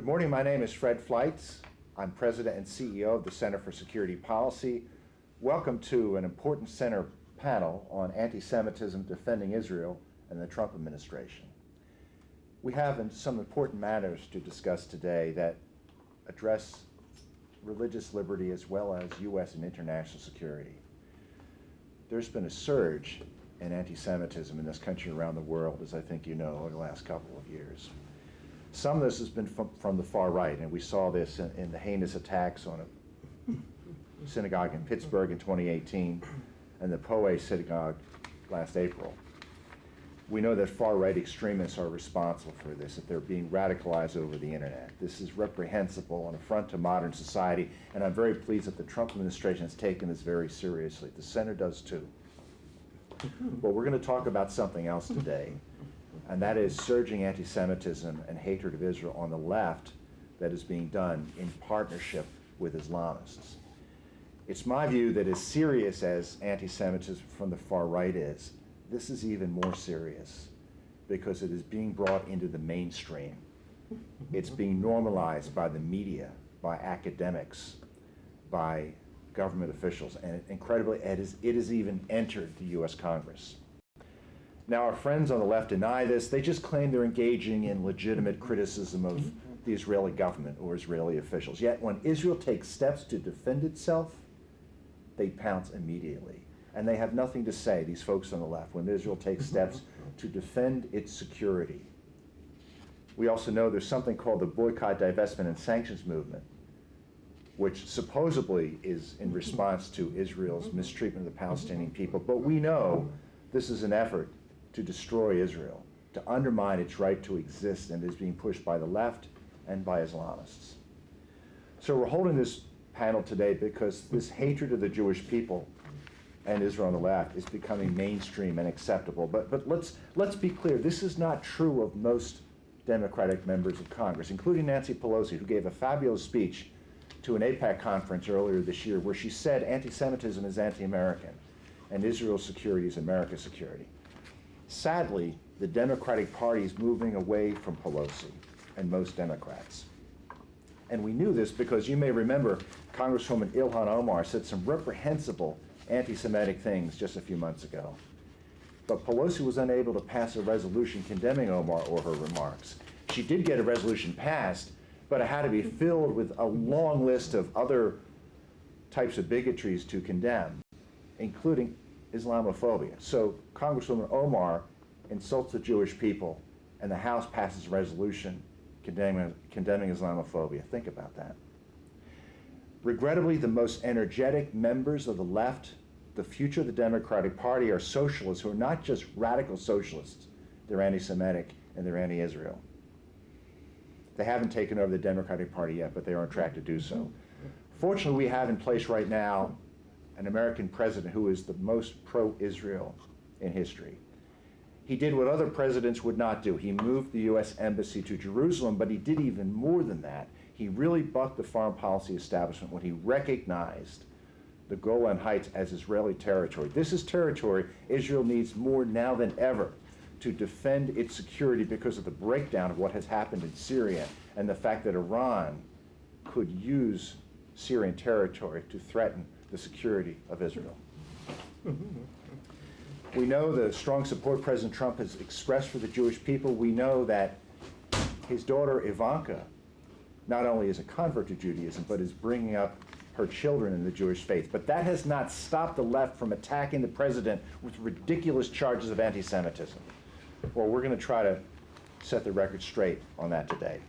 Good morning, my name is Fred FLEITZ. I'm President and CEO of the Center for Security Policy. Welcome to an important center panel on anti-Semitism, defending Israel, and the Trump administration. We have some important matters to discuss today that address religious liberty as well as U.S. and international security. There's been a surge in anti-Semitism in this country and around the world, as I think you know, over the last couple of years. Some of this has been from the far right, and we saw this in the heinous attacks on a synagogue in Pittsburgh in 2018 and the Poe synagogue last April. We know that far-right extremists are responsible for this, that they're being radicalized over the internet. This is reprehensible and an affront to modern society, and I'm very pleased that the Trump administration has taken this very seriously. The Center does too. But we're going to talk about something else today, and that is surging anti-Semitism and hatred of Israel on the left that is being done in partnership with Islamists. It's my view that as serious as anti-Semitism from the far right is, this is even more serious because it is being brought into the mainstream. It's being normalized by the media, by academics, by government officials, and incredibly, it has even entered the U.S. Congress. Now, our friends on the left deny this. They just claim they're engaging in legitimate criticism of the Israeli government or Israeli officials. Yet, when Israel takes steps to defend itself, they pounce immediately. And they have nothing to say, these folks on the left, when Israel takes steps to defend its security. We also know there's something called the Boycott, Divestment, and Sanctions Movement, which supposedly is in response to Israel's mistreatment of the Palestinian people. But we know this is an effort to destroy Israel, to undermine its right to exist, and is being pushed by the left and by Islamists. So we're holding this panel today because this hatred of the Jewish people and Israel on the left is becoming mainstream and acceptable. But let's be clear, this is not true of most Democratic members of Congress, including Nancy Pelosi, who gave a fabulous speech to an AIPAC conference earlier this year where she said anti-Semitism is anti-American and Israel's security is America's security. Sadly, the Democratic Party is moving away from Pelosi and most Democrats. And we knew this because you may remember Congresswoman Ilhan Omar said some reprehensible anti-Semitic things just a few months ago. But Pelosi was unable to pass a resolution condemning Omar or her remarks. She did get a resolution passed, but it had to be filled with a long list of other types of bigotries to condemn, including Islamophobia. So Congresswoman Omar insults the Jewish people, and the House passes a resolution condemning Islamophobia. Think about that. Regrettably, the most energetic members of the left, the future of the Democratic Party, are socialists who are not just radical socialists. They're anti-Semitic and they're anti-Israel. They haven't taken over the Democratic Party yet, but they are on track to do so. Fortunately, we have in place right now an American president who is the most pro-Israel in history. He did what other presidents would not do. He moved the U.S. Embassy to Jerusalem, but he did even more than that. He really bucked the foreign policy establishment when he recognized the Golan Heights as Israeli territory. This is territory Israel needs more now than ever to defend its security because of the breakdown of what has happened in Syria and the fact that Iran could use Syrian territory to threaten the security of Israel. We know the strong support President Trump has expressed for the Jewish people. We know that his daughter Ivanka not only is a convert to Judaism, but is bringing up her children in the Jewish faith. But that has not stopped the left from attacking the president with ridiculous charges of anti-Semitism. Well, we're going to try to set the record straight on that today.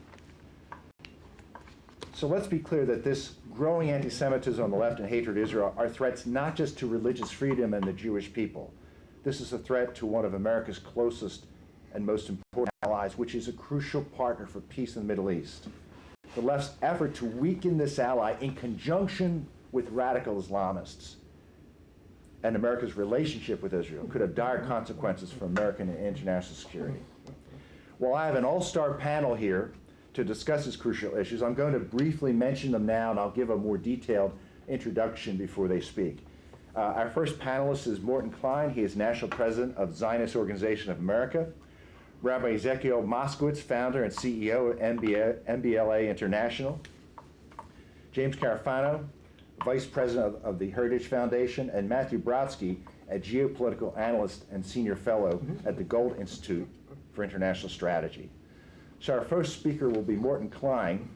So let's be clear that this growing anti-Semitism on the left and hatred of Israel are threats not just to religious freedom and the Jewish people. This is a threat to one of America's closest and most important allies, which is a crucial partner for peace in the Middle East. The left's effort to weaken this ally in conjunction with radical Islamists and America's relationship with Israel could have dire consequences for American and international security. Well, I have an all-star panel here to discuss these crucial issues. I'm going to briefly mention them now, and I'll give a more detailed introduction before they speak. Our first panelist is Morton Klein. He is National President of Zionist Organization of America. Rabbi YECHEZKEL Moskowitz, founder and CEO of MBLA International. James Karafano, Vice President of the Heritage Foundation, and Matthew BRODSKY, a geopolitical analyst and senior fellow at the Gold Institute for International Strategy. So our first speaker will be Morton Klein.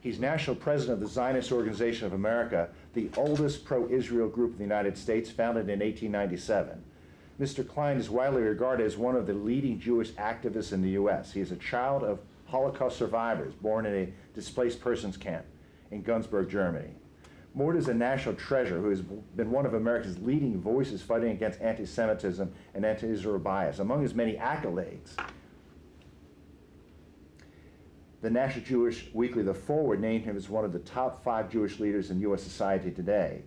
He's National President of the Zionist Organization of America, the oldest pro-Israel group in the United States, founded in 1897. Mr. Klein is widely regarded as one of the leading Jewish activists in the U.S. He is a child of Holocaust survivors born in a displaced persons camp in Günzburg, Germany. Mort is a national treasure who has been one of America's leading voices fighting against anti-Semitism and anti-Israel bias. Among his many accolades, the National Jewish Weekly, The Forward, named him as one of the top 5 Jewish leaders in U.S. society today.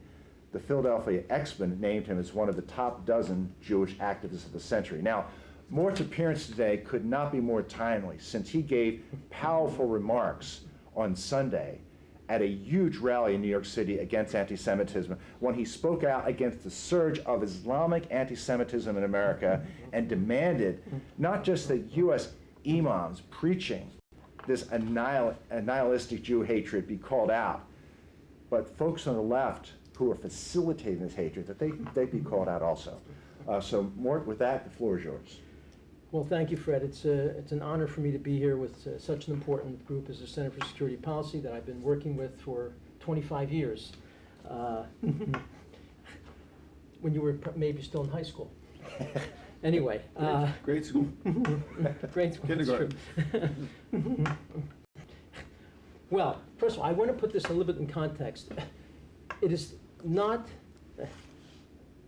The Philadelphia Exponent named him as one of the top dozen Jewish activists of the century. Now, Mort's appearance today could not be more timely, since he gave powerful remarks on Sunday at a huge rally in New York City against anti-Semitism, when he spoke out against the surge of Islamic anti-Semitism in America and demanded not just that U.S. imams preaching this nihilistic Jew hatred be called out, but folks on the left who are facilitating this hatred, that they be called out also. So Mort, with that, the floor is yours. Well, thank you, Fred. It's an honor for me to be here with such an important group as the Center for Security Policy that I've been working with for 25 years. When you were maybe still in high school. Anyway. Grade school. Grade school. Kindergarten. Well, first of all, I want to put this a little bit in context. It is not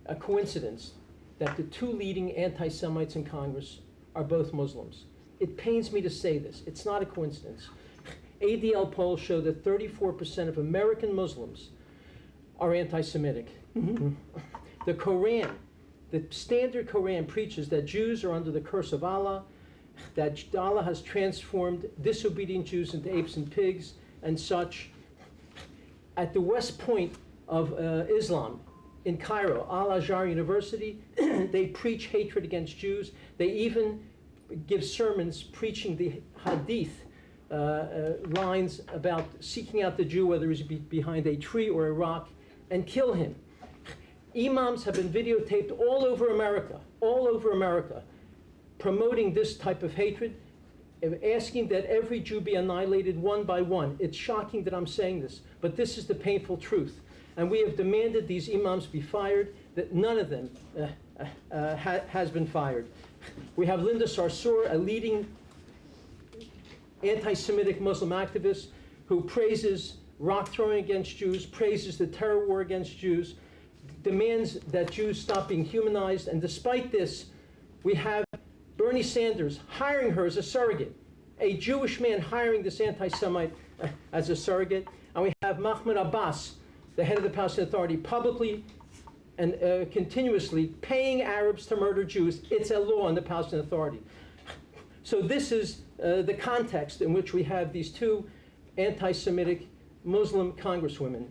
a coincidence that the 2 leading anti-Semites in Congress are both Muslims. It pains me to say this. It's not a coincidence. ADL polls show that 34% of American Muslims are anti-Semitic. The Quran, the standard Quran, preaches that Jews are under the curse of Allah, that Allah has transformed disobedient Jews into apes and pigs and such. At the West Point of Islam, in Cairo, Al-Azhar University, they preach hatred against Jews. They even give sermons preaching the hadith lines about seeking out the Jew, whether he's behind a tree or a rock, and kill him. Imams have been videotaped all over America, promoting this type of hatred, asking that every Jew be annihilated one by one. It's shocking that I'm saying this, but this is the painful truth. And we have demanded these imams be fired, that none of them has been fired. We have Linda Sarsour, a leading anti-Semitic Muslim activist who praises rock throwing against Jews, praises the terror war against Jews, demands that Jews stop being humanized. And despite this, we have Bernie Sanders hiring her as a surrogate, a Jewish man hiring this anti-Semite as a surrogate. And we have Mahmoud Abbas, the head of the Palestinian Authority, publicly and continuously paying Arabs to murder Jews. It's a law in the Palestinian Authority. So this is the context in which we have these 2 anti-Semitic Muslim congresswomen.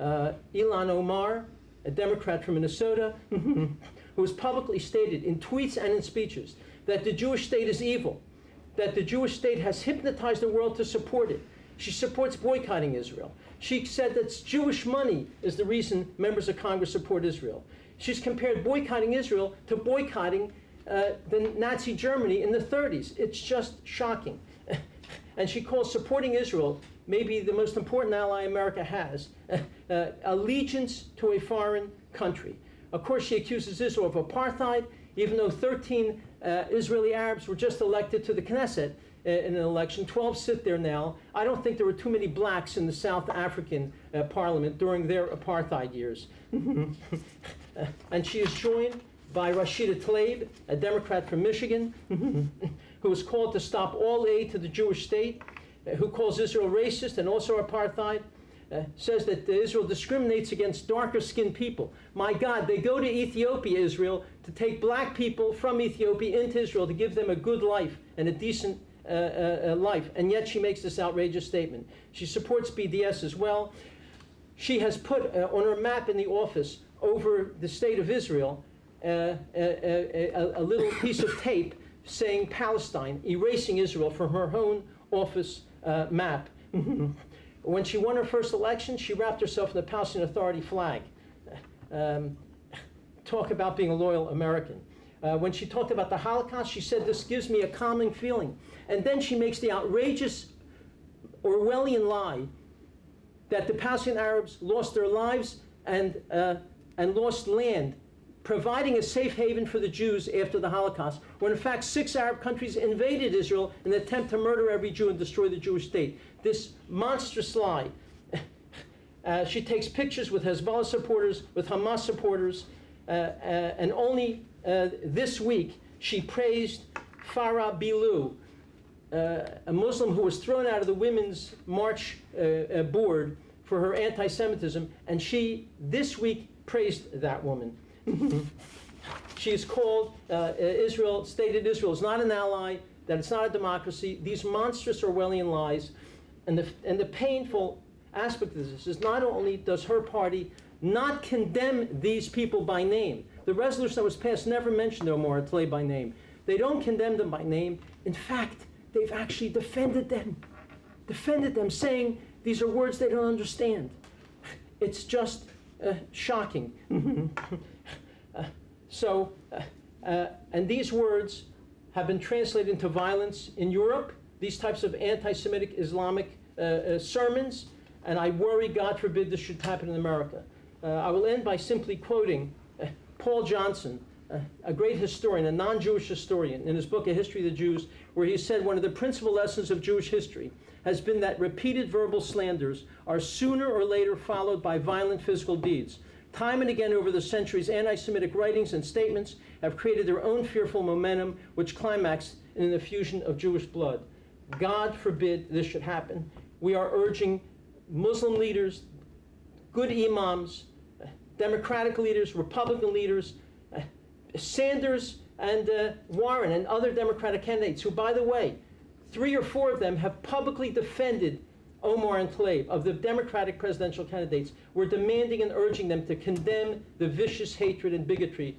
Ilhan Omar, a Democrat from Minnesota, who has publicly stated in tweets and in speeches that the Jewish state is evil, that the Jewish state has hypnotized the world to support it. She supports boycotting Israel. She said that Jewish money is the reason members of Congress support Israel. She's compared boycotting Israel to boycotting the Nazi Germany in the 30s. It's just shocking. And she calls supporting Israel, maybe the most important ally America has, allegiance to a foreign country. Of course, she accuses Israel of apartheid, even though 13 Israeli Arabs were just elected to the Knesset in an election. 12 sit there now. I don't think there were too many blacks in the South African parliament during their apartheid years. And she is joined by Rashida Tlaib, a Democrat from Michigan, who has called to stop all aid to the Jewish state, who calls Israel racist and also apartheid, says that Israel discriminates against darker-skinned people. My God, they go to Ethiopia, Israel, to take black people from Ethiopia into Israel to give them a good life and a decent life, and yet she makes this outrageous statement. She supports BDS as well. She has put on her map in the office over the state of Israel a little piece of tape saying Palestine, erasing Israel from her own office map. When she won her first election, she wrapped herself in the Palestinian Authority flag. Talk about being a loyal American. When she talked about the Holocaust, she said, "This gives me a calming feeling." And then she makes the outrageous Orwellian lie that the Palestinian Arabs lost their lives and lost land, providing a safe haven for the Jews after the Holocaust, when in fact 6 Arab countries invaded Israel in an attempt to murder every Jew and destroy the Jewish state. This monstrous lie. She takes pictures with Hezbollah supporters, with Hamas supporters, and only this week she praised Farah Bilou, a Muslim who was thrown out of the Women's March board for her anti-Semitism, and she this week praised that woman. She is called Israel, stated Israel is not an ally, that it's not a democracy. These monstrous Orwellian lies, and the painful aspect of this is not only does her party not condemn these people by name. The resolution that was passed never mentioned Omar and Tlay by name. They don't condemn them by name. In fact, they've actually defended them, saying these are words they don't understand. It's just shocking. And these words have been translated into violence in Europe, these types of anti-Semitic Islamic sermons, and I worry, God forbid, this should happen in America. I will end by simply quoting Paul Johnson, a great historian, a non-Jewish historian, in his book, A History of the Jews, where he said one of the principal lessons of Jewish history has been that repeated verbal slanders are sooner or later followed by violent physical deeds. Time and again over the centuries, anti-Semitic writings and statements have created their own fearful momentum, which climaxed in an effusion of Jewish blood. God forbid this should happen. We are urging Muslim leaders, good imams, Democratic leaders, Republican leaders, Sanders and Warren and other Democratic candidates who, by the way, 3 or 4 of them have publicly defended Omar and Tlaib, of the Democratic presidential candidates. We're demanding and urging them to condemn the vicious hatred and bigotry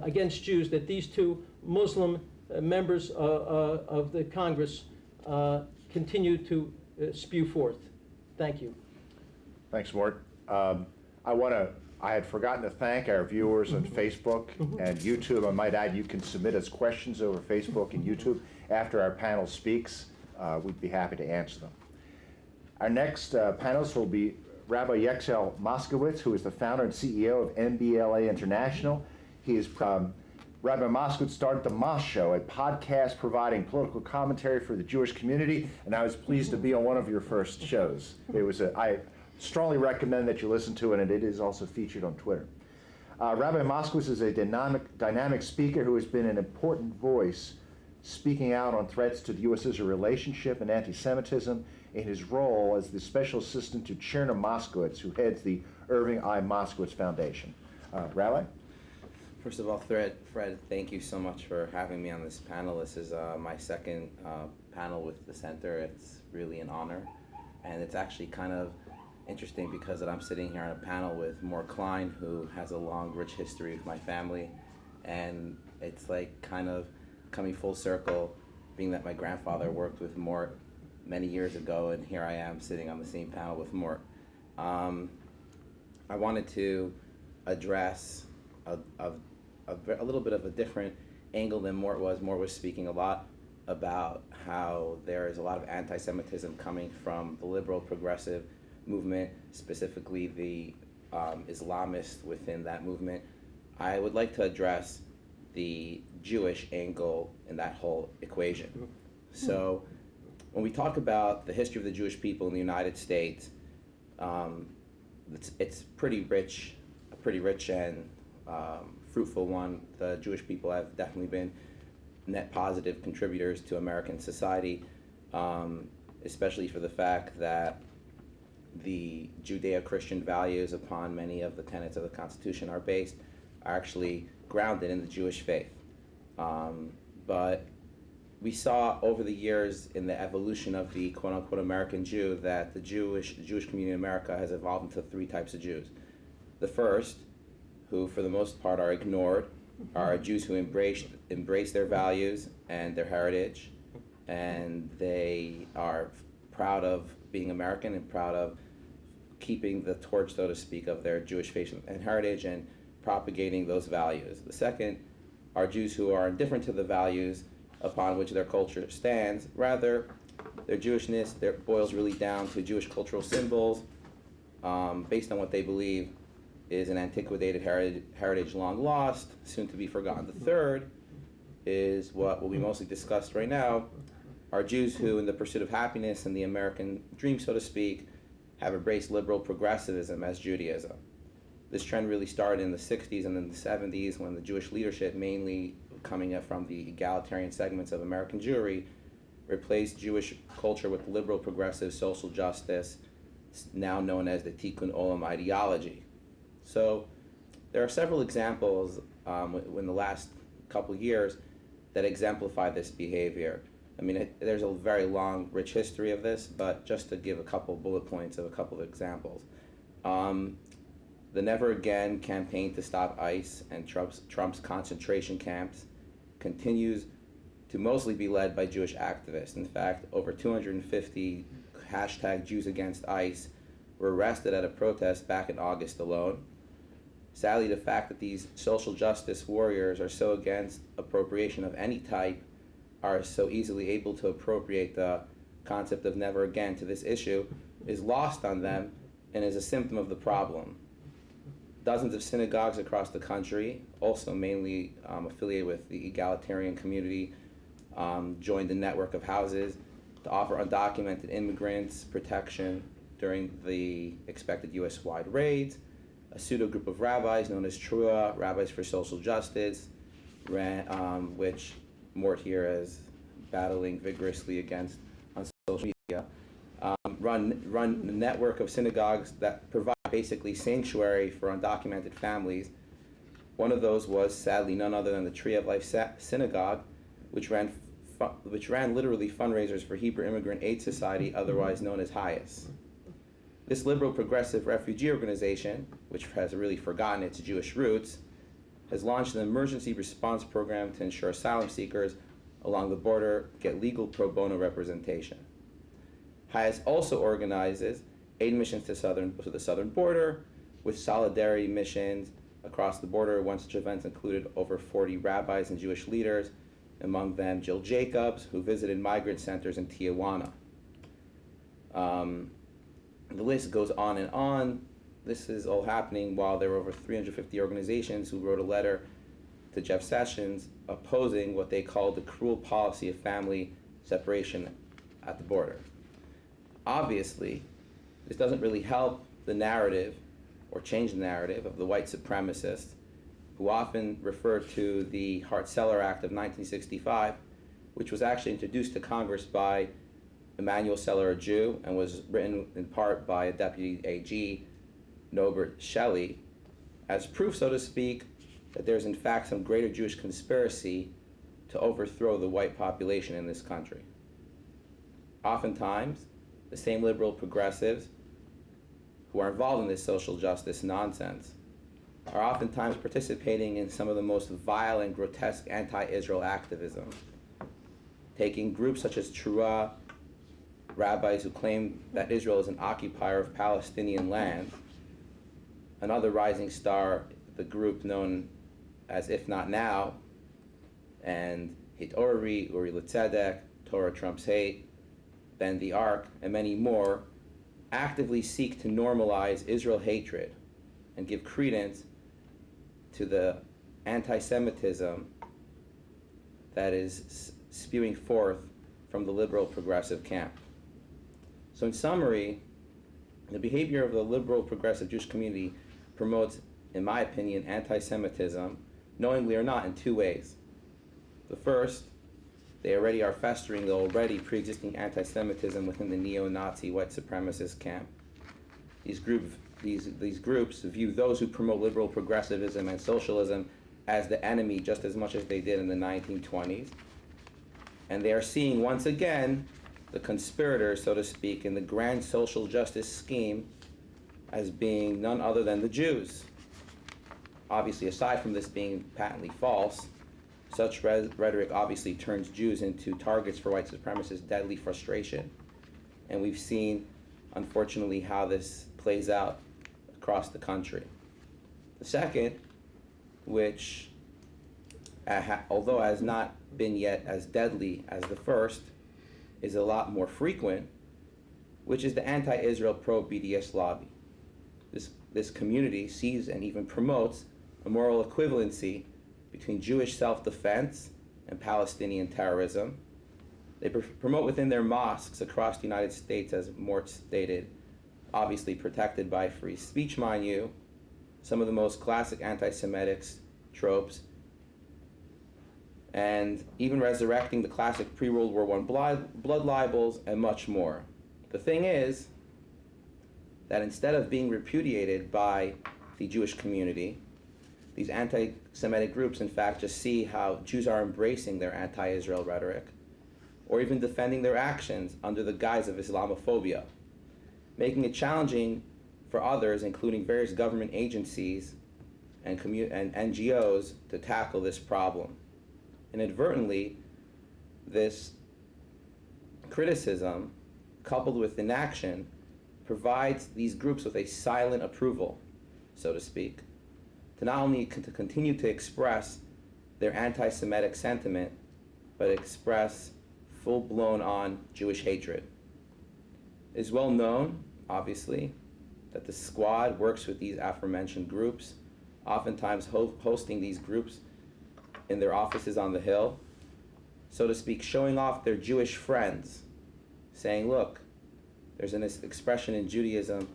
against Jews that these 2 Muslim members of the Congress continue to spew forth. Thank you. Thanks, Mort. I had forgotten to thank our viewers on Facebook and YouTube. I might add, you can submit us questions over Facebook and YouTube after our panel speaks. We'd be happy to answer them. Our next panelist will be Rabbi YECHEZKEL Moskowitz, who is the founder and CEO of MBLA International. Rabbi Moskowitz started the Mos Show, a podcast providing political commentary for the Jewish community, and I was pleased to be on one of your first shows. I strongly recommend that you listen to it, and it is also featured on Twitter. Rabbi Moskowitz is a dynamic speaker who has been an important voice speaking out on threats to the U.S.-Israel relationship and anti-Semitism in his role as the special assistant to Chairman Moskowitz, who heads the Irving I. Moskowitz Foundation. Rabbi? First of all, Fred, thank you so much for having me on this panel. This is my second panel with the center. It's really an honor, and it's actually kind of interesting because I'm sitting here on a panel with Mort Klein, who has a long, rich history with my family, and it's like kind of coming full circle, being that my grandfather worked with Mort many years ago, and here I am sitting on the same panel with Mort. I wanted to address a little bit of a different angle than Mort was. Mort was speaking a lot about how there is a lot of anti-Semitism coming from the liberal progressive movement, specifically the Islamists within that movement. I would like to address the Jewish angle in that whole equation. So when we talk about the history of the Jewish people in the United States, it's pretty rich and fruitful one. The Jewish people have definitely been net positive contributors to American society, especially for the fact that the Judeo-Christian values upon many of the tenets of the Constitution are actually grounded in the Jewish faith. But we saw over the years in the evolution of the quote-unquote American Jew that the Jewish community in America has evolved into 3 types of Jews. The first, who for the most part are ignored are Jews who embrace their values and their heritage, and they are proud of being American and proud of keeping the torch, so to speak, of their Jewish faith and heritage and propagating those values. The second are Jews who are indifferent to the values upon which their culture stands. Rather, their Jewishness boils really down to Jewish cultural symbols based on what they believe is an antiquated heritage long lost, soon to be forgotten. The third is what will be mostly discussed right now, are Jews who, in the pursuit of happiness and the American dream, so to speak, have embraced liberal progressivism as Judaism. This trend really started in the 60s and in the 70s when the Jewish leadership, mainly coming from the egalitarian segments of American Jewry, replaced Jewish culture with liberal progressive social justice, now known as the Tikkun Olam ideology. So there are several examples in the last couple years that exemplify this behavior. I mean, there's a very long, rich history of this, but just to give a couple bullet points of a couple of examples. The Never Again campaign to stop ICE and Trump's concentration camps continues to mostly be led by Jewish activists. In fact, over 250 hashtag Jews Against ICE were arrested at a protest back in August alone. Sadly, the fact that these social justice warriors are so against appropriation of any type, are so easily able to appropriate the concept of never again to this issue, is lost on them and is a symptom of the problem. Dozens of synagogues across the country, also mainly affiliated with the egalitarian community, joined the network of houses to offer undocumented immigrants protection during the expected US-wide raids. A pseudo group of rabbis known as TRUA, Rabbis for Social Justice, which Mort here is battling vigorously against on social media, run a network of synagogues that provide basically sanctuary for undocumented families. One of those was, sadly, none other than the Tree of Life Synagogue, which ran literally fundraisers for Hebrew Immigrant Aid Society, otherwise known as HIAS. This liberal progressive refugee organization, which has really forgotten its Jewish roots, has launched an emergency response program to ensure asylum seekers along the border get legal pro bono representation. HIAS also organizes aid missions to the southern border, with solidarity missions across the border. One such event included over 40 rabbis and Jewish leaders, among them Jill Jacobs, who visited migrant centers in Tijuana. The list goes on and on. This is all happening while there were over 350 organizations who wrote a letter to Jeff Sessions opposing what they called the cruel policy of family separation at the border. Obviously, this doesn't really help the narrative or change the narrative of the white supremacists, who often refer to the Hart-Celler Act of 1965, which was actually introduced to Congress by Emanuel Celler, a Jew, and was written in part by a deputy AG, Norbert Shelley, as proof, so to speak, that there's in fact some greater Jewish conspiracy to overthrow the white population in this country. Oftentimes, the same liberal progressives who are involved in this social justice nonsense are oftentimes participating in some of the most vile and grotesque anti-Israel activism, taking groups such as Trua, rabbis who claim that Israel is an occupier of Palestinian land. Another rising star, the group known as If Not Now, and Hit'Ori, Uri L'Tzedek, Torah Trumps Hate, Bend the Ark, and many more, actively seek to normalize Israel hatred and give credence to the anti-Semitism that is spewing forth from the liberal progressive camp. So in summary, the behavior of the liberal progressive Jewish community promotes, in my opinion, anti-Semitism, knowingly or not, in two ways. The first, they already are festering the already pre-existing anti-Semitism within the neo-Nazi white supremacist camp. These groups view those who promote liberal progressivism and socialism as the enemy just as much as they did in the 1920s. And they are seeing once again the conspirators, so to speak, in the grand social justice scheme as being none other than the Jews. obviously, aside from this being patently false, such rhetoric obviously turns Jews into targets for white supremacists' deadly frustration. And we've seen, unfortunately, how this plays out across the country. The second, which, although has not been yet as deadly as the first, is a lot more frequent, which is the anti-Israel pro-BDS lobby. This community sees and even promotes a moral equivalency between Jewish self-defense and Palestinian terrorism. They promote within their mosques across the United States, as Mort stated, obviously protected by free speech, mind you, some of the most classic anti-Semitic tropes, and even resurrecting the classic pre-World War I blood libels and much more. The thing is that instead of being repudiated by the Jewish community, these anti-Semitic groups, in fact, just see how Jews are embracing their anti-Israel rhetoric, or even defending their actions under the guise of Islamophobia, making it challenging for others, including various government agencies and NGOs, to tackle this problem. Inadvertently, this criticism, coupled with inaction, provides these groups with a silent approval, so to speak, to not only to continue to express their anti-Semitic sentiment, but express full-blown on Jewish hatred. It is well known, obviously, that the squad works with these aforementioned groups, oftentimes hosting these groups in their offices on the Hill, so to speak, showing off their Jewish friends, saying, look, there's an expression in Judaism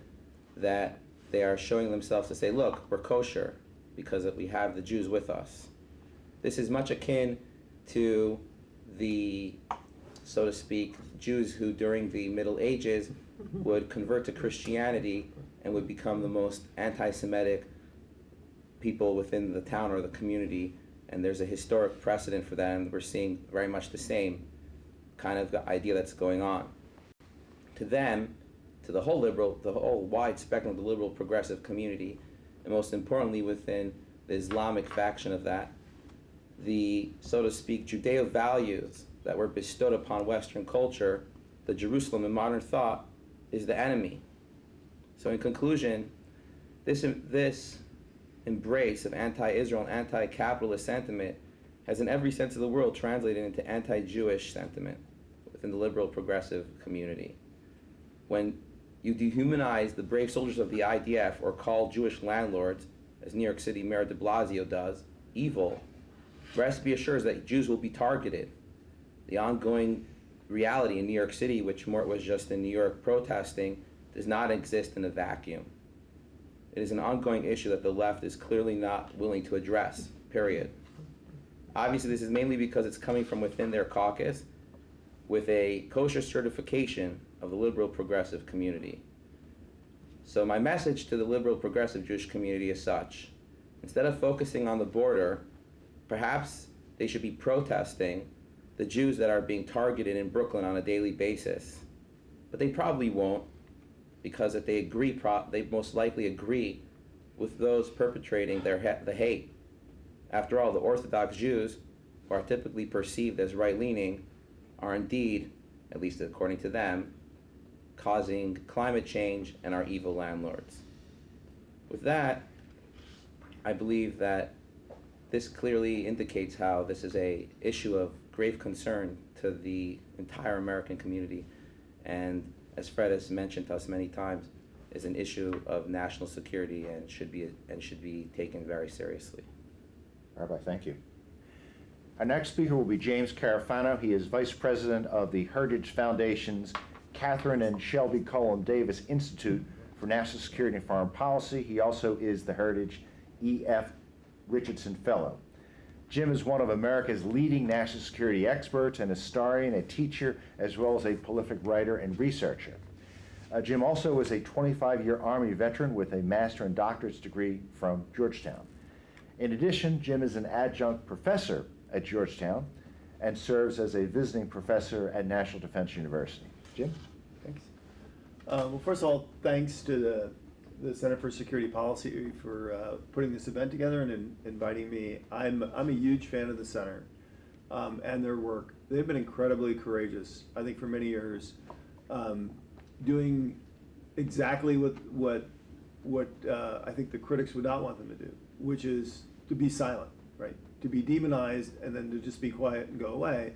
that they are showing themselves to say, look, we're kosher because we have the Jews with us. This is much akin to the, so to speak, Jews who during the Middle Ages would convert to Christianity and would become the most anti-Semitic people within the town or the community. And there's a historic precedent for that, and we're seeing very much the same kind of idea that's going on. To them, to the whole wide spectrum of the liberal progressive community, and most importantly within the Islamic faction of that, the, so to speak, Judeo values that were bestowed upon Western culture, the Jerusalem in modern thought, is the enemy. So in conclusion, this embrace of anti-Israel and anti-capitalist sentiment has in every sense of the word translated into anti-Jewish sentiment within the liberal progressive community. When you dehumanize the brave soldiers of the IDF or call Jewish landlords, as New York City Mayor de Blasio does, evil, rest be assured that Jews will be targeted. The ongoing reality in New York City, which Mort was just in New York protesting, does not exist in a vacuum. It is an ongoing issue that the left is clearly not willing to address, period. Obviously, this is mainly because it's coming from within their caucus with a kosher certification of the liberal progressive community. So my message to the liberal progressive Jewish community is such: instead of focusing on the border, perhaps they should be protesting the Jews that are being targeted in Brooklyn on a daily basis. But they probably won't, because if they agree, they most likely agree with those perpetrating the hate. After all, the Orthodox Jews, who are typically perceived as right-leaning, are indeed, at least according to them, causing climate change and are evil landlords. With that, I believe that this clearly indicates how this is an issue of grave concern to the entire American community, and as Fred has mentioned to us many times, is an issue of national security and should be taken very seriously. Rabbi, thank you. Our next speaker will be James Karafano. He is Vice President of the Heritage Foundation's Kathryn and Shelby Cullo Davis Institute for National Security and Foreign Policy. He also is the Heritage E.F. Richardson Fellow. Jim is one of America's leading national security experts, an historian, a teacher, as well as a prolific writer and researcher. Jim also is a 25-year Army veteran with a master and doctorate's degree from Georgetown. In addition, Jim is an adjunct professor at Georgetown and serves as a visiting professor at National Defense University. Jim? Thanks. Well, first of all, thanks to the the Center for Security Policy for putting this event together and inviting me. I'm a huge fan of the center and their work. They've been incredibly courageous, I think, for many years, doing exactly what I think the critics would not want them to do, which is to be silent, right? To be demonized and then to just be quiet and go away.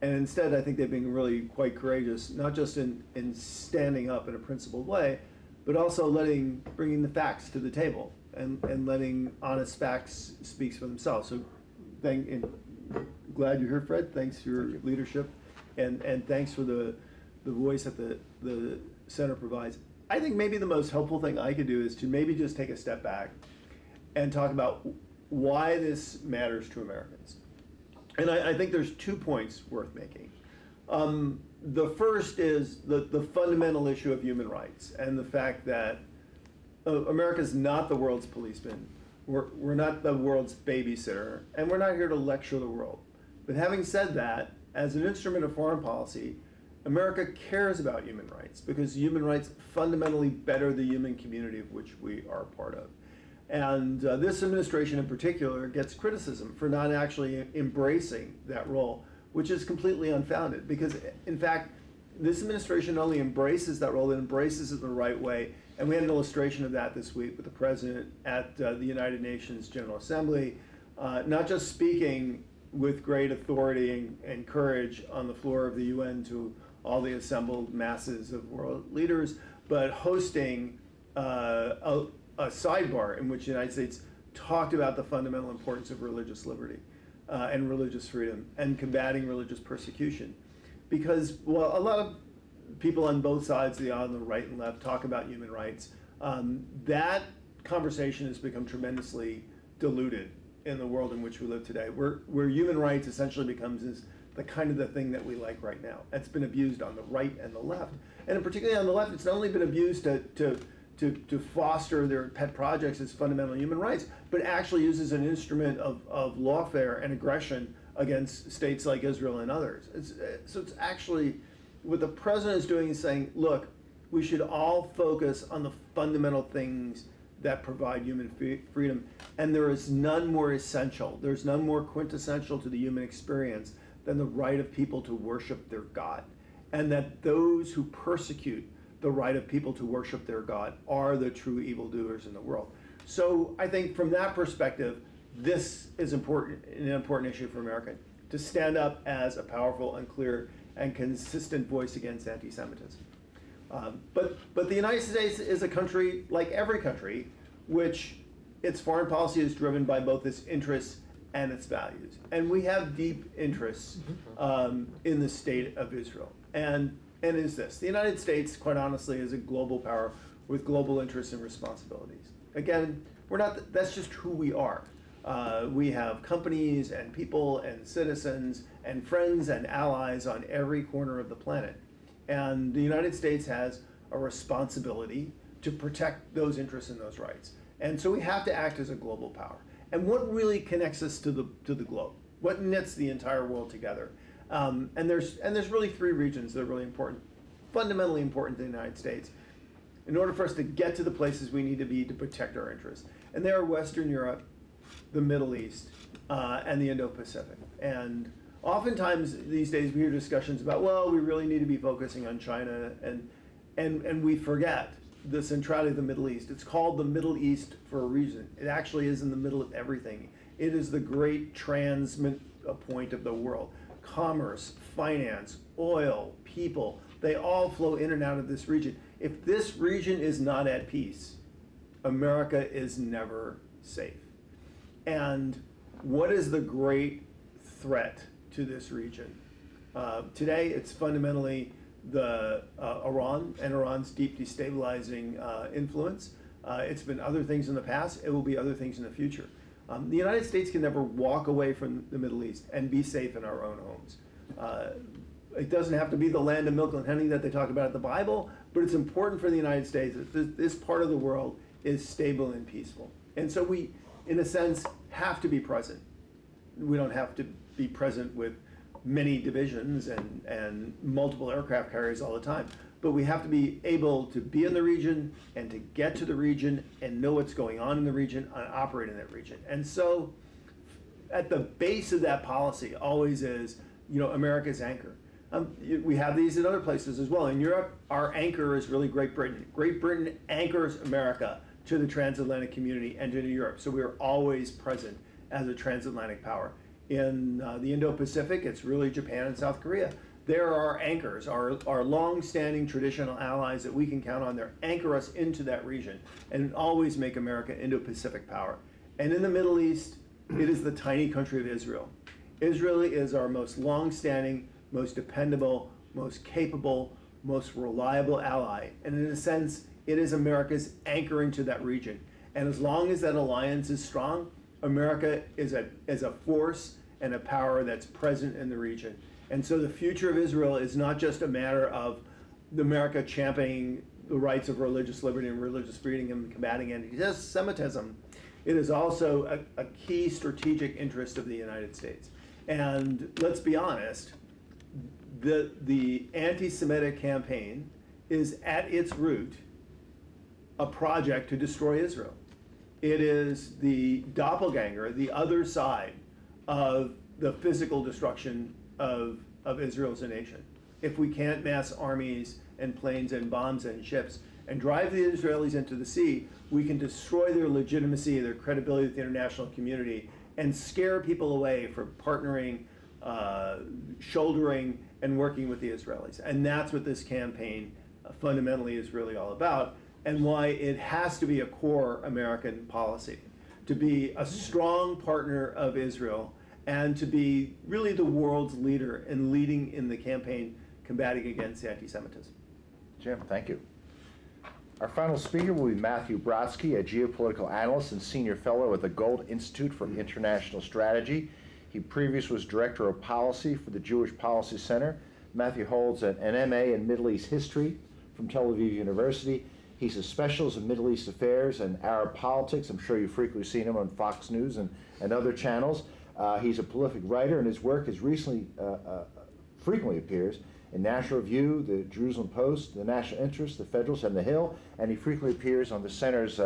And instead, I think they've been really quite courageous, not just in standing up in a principled way, but also bringing the facts to the table and letting honest facts speak for themselves. So glad you're here, Fred. Thanks for your leadership. And thanks for the voice that the center provides. I think maybe the most helpful thing I could do is to maybe just take a step back and talk about why this matters to Americans. And I think there's 2 points worth making. The first is the fundamental issue of human rights and the fact that America's not the world's policeman. We're not the world's babysitter, and we're not here to lecture the world. But having said that, as an instrument of foreign policy, America cares about human rights because human rights fundamentally better the human community of which we are part of. And this administration in particular gets criticism for not actually embracing that role, which is completely unfounded because, in fact, this administration not only embraces that role, it embraces it the right way. And we had an illustration of that this week with the president at the United Nations General Assembly, not just speaking with great authority and courage on the floor of the UN to all the assembled masses of world leaders, but hosting a sidebar in which the United States talked about the fundamental importance of religious liberty and religious freedom and combating religious persecution. Because while a lot of people on both sides of the aisle, on the right and left, talk about human rights, that conversation has become tremendously diluted in the world in which we live today, where human rights essentially becomes the kind of the thing that we like right now. It's been abused on the right and the left. And particularly on the left, it's not only been abused to foster their pet projects as fundamental human rights, but actually used as an instrument of lawfare and aggression against states like Israel and others. So it's actually, what the president is doing is saying, look, we should all focus on the fundamental things that provide human freedom. And there is none more essential, there's none more quintessential to the human experience than the right of people to worship their God. And that those who persecute the right of people to worship their God are the true evildoers in the world. So I think from that perspective, this is an important issue for America, to stand up as a powerful and clear and consistent voice against anti-Semitism. But the United States is a country, like every country, which its foreign policy is driven by both its interests and its values. And we have deep interests in the state of Israel. And is this. The United States, quite honestly, is a global power with global interests and responsibilities. Again, that's just who we are. We have companies and people and citizens and friends and allies on every corner of the planet. And the United States has a responsibility to protect those interests and those rights. And so we have to act as a global power. And what really connects us to the globe? What knits the entire world together? And there's really 3 regions that are really important, fundamentally important to the United States, in order for us to get to the places we need to be to protect our interests. And they are Western Europe, the Middle East, and the Indo-Pacific. And oftentimes these days we hear discussions about, well, we really need to be focusing on China, and we forget the centrality of the Middle East. It's called the Middle East for a reason. It actually is in the middle of everything. It is the great transmit point of the world. Commerce, finance, oil, people, they all flow in and out of this region. If this region is not at peace, America is never safe. And what is the great threat to this region? Today, it's fundamentally Iran and Iran's deep destabilizing influence. It's been other things in the past. It will be other things in the future. The United States can never walk away from the Middle East and be safe in our own homes. It doesn't have to be the land of milk and honey that they talk about in the Bible, but it's important for the United States that this part of the world is stable and peaceful. And so we, in a sense, have to be present. We don't have to be present with many divisions and multiple aircraft carriers all the time, but we have to be able to be in the region and to get to the region and know what's going on in the region and operate in that region. And so at the base of that policy always is, America's anchor. We have these in other places as well. In Europe, our anchor is really Great Britain. Great Britain anchors America to the transatlantic community and to Europe. So we are always present as a transatlantic power. In the Indo-Pacific, it's really Japan and South Korea. There are anchors, our long-standing traditional allies that we can count on. They anchor us into that region and always make America Indo-Pacific power. And in the Middle East, it is the tiny country of Israel. Israel is our most long-standing, most dependable, most capable, most reliable ally. And in a sense, it is America's anchor into that region. And as long as that alliance is strong, America is a force and a power that's present in the region. And so the future of Israel is not just a matter of America championing the rights of religious liberty and religious freedom and combating anti-Semitism. It is also a key strategic interest of the United States. And let's be honest, the anti-Semitic campaign is at its root a project to destroy Israel. It is the doppelganger, the other side of the physical destruction of Israel as a nation. If we can't mass armies and planes and bombs and ships and drive the Israelis into the sea, we can destroy their legitimacy, their credibility with the international community, and scare people away from partnering, shouldering, and working with the Israelis. And that's what this campaign fundamentally is really all about, and why it has to be a core American policy, to be a strong partner of Israel, and to be really the world's leader in leading in the campaign combating against anti-Semitism. Jim, thank you. Our final speaker will be Matthew Brodsky, a geopolitical analyst and senior fellow at the Gold Institute for International Strategy. He previously was director of policy for the Jewish Policy Center. Matthew holds an MA in Middle East history from Tel Aviv University. He's a specialist in Middle East affairs and Arab politics. I'm sure you've frequently seen him on Fox News and other channels. He's a prolific writer, and his work has recently frequently appears in National Review, the Jerusalem Post, the National Interest, the Federalist, and the Hill, and he frequently appears on the Center's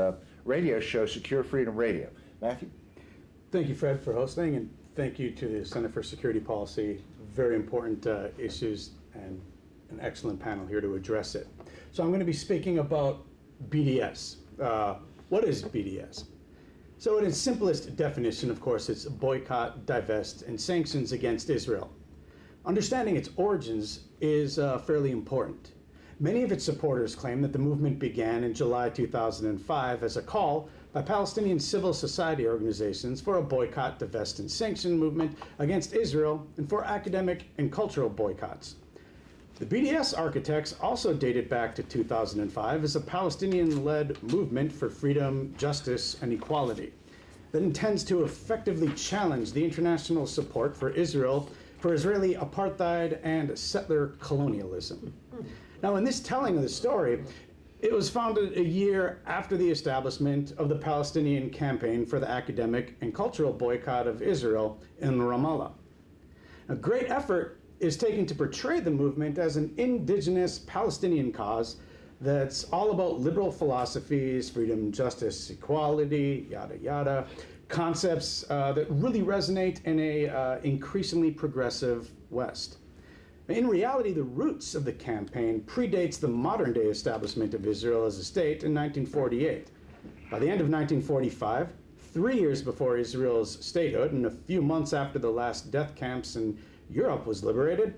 radio show, Secure Freedom Radio. Matthew? Thank you, Fred, for hosting, and thank you to the Center for Security Policy. Very important issues and an excellent panel here to address it. So I'm going to be speaking about BDS. What is BDS? So in its simplest definition, of course, it's boycott, divest, and sanctions against Israel. Understanding its origins is fairly important. Many of its supporters claim that the movement began in July 2005 as a call by Palestinian civil society organizations for a boycott, divest, and sanction movement against Israel and for academic and cultural boycotts. The BDS architects also dated back to 2005 as a Palestinian-led movement for freedom, justice, and equality that intends to effectively challenge the international support for Israel, for Israeli apartheid and settler colonialism. Now, in this telling of the story, it was founded a year after the establishment of the Palestinian campaign for the academic and cultural boycott of Israel in Ramallah. A great effort is taken to portray the movement as an indigenous Palestinian cause that's all about liberal philosophies, freedom, justice, equality, yada, yada, concepts that really resonate in a increasingly progressive West. In reality, the roots of the campaign predates the modern-day establishment of Israel as a state in 1948. By the end of 1945, 3 years before Israel's statehood and a few months after the last death camps in Europe was liberated,